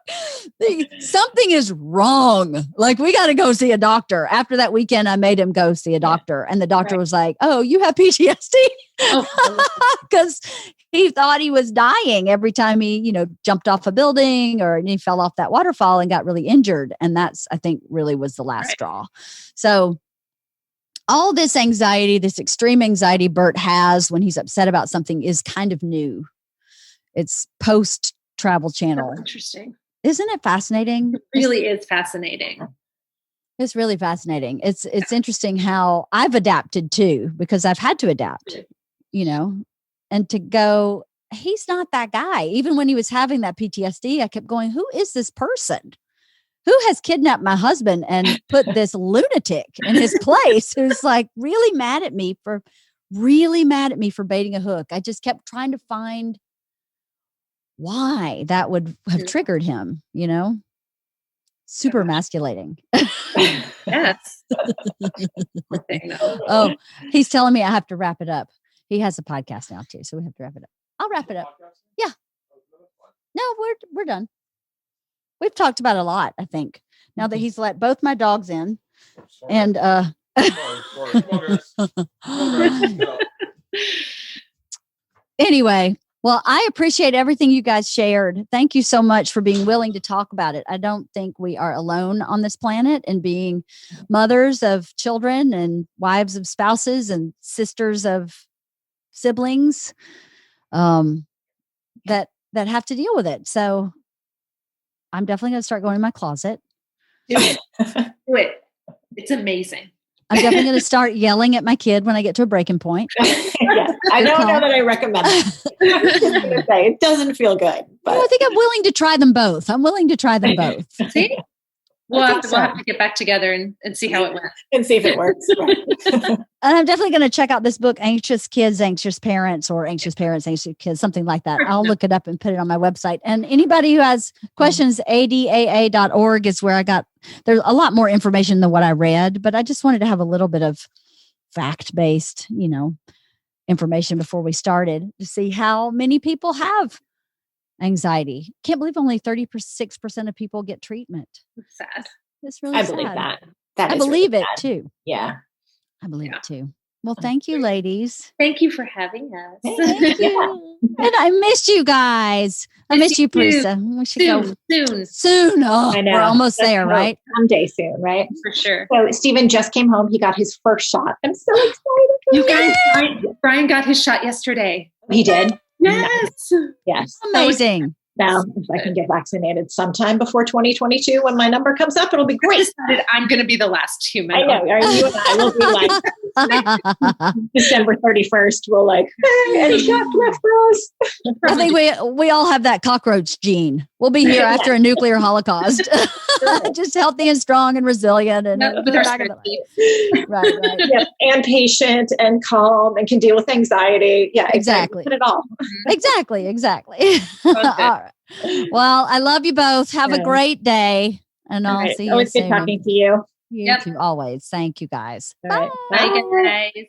Something is wrong. Like, we got to go see a doctor. After that weekend, I made him go see a doctor. And the doctor was like, oh, you have PTSD? Because he thought he was dying every time he, jumped off a building or he fell off that waterfall and got really injured. And that's, I think, really was the last straw. So all this anxiety, this extreme anxiety Bert has when he's upset about something is kind of new. It's post Travel Channel. Oh, interesting. Isn't it fascinating? It really is fascinating. It's really fascinating. It's interesting how I've adapted too, because I've had to adapt, and to go, he's not that guy. Even when he was having that PTSD, I kept going, who is this person? Who has kidnapped my husband and put this lunatic in his place who's like really mad at me for baiting a hook? I just kept trying to find why that would have triggered him, super emasculating. Yes. Oh, he's telling me I have to wrap it up. He has a podcast now too, so we have to wrap it up. I'll wrap it up. Yeah. No, we're done. We've talked about a lot, I think, now that he's let both my dogs in. And anyway, well, I appreciate everything you guys shared. Thank you so much for being willing to talk about it. I don't think we are alone on this planet, and being mothers of children and wives of spouses and sisters of siblings that have to deal with it. So I'm definitely going to start going in my closet. Do it. Do it. It's amazing. I'm definitely going to start yelling at my kid when I get to a breaking point. Yes. I don't know that I recommend it. I'm just going to say, it doesn't feel good. But I think I'm willing to try them both. See? We'll have to get back together and see how it went. And see if it works. Right. And I'm definitely going to check out this book, Anxious Kids, Anxious Parents, or Anxious Parents, Anxious Kids, something like that. I'll look it up and put it on my website. And anybody who has questions, adaa.org is where there's a lot more information than what I read, but I just wanted to have a little bit of fact-based, information before we started to see how many people have anxiety. Can't believe only 36% of people get treatment. It's sad. It's really I sad. believe that. I believe really it too. Yeah. I believe it too. Well, thank you, ladies. Thank you for having us. Thank you. And I missed you guys. I miss you, Parisa. We should go soon. Oh, I know. We're almost there, right? Someday soon, right? For sure. So Stephen just came home. He got his first shot. I'm so excited. You guys, Brian got his shot yesterday. He did? Yes. Yes. Amazing. Now, if I can get vaccinated sometime before 2022, when my number comes up, it'll be great. I'm going to be the last human. I know. You and I will be like December 31st. We'll like, hey, any shots left for us? I think we all have that cockroach gene. We'll be here after a nuclear holocaust, just healthy and strong and resilient, and with our right. Yep. And patient and calm and can deal with anxiety. Yeah, exactly. Put it all. Exactly. All right. Well, I love you both. Have a great day, and I'll see you soon. Always good talking to you. You too, always. Thank you, guys. All right. Bye, guys.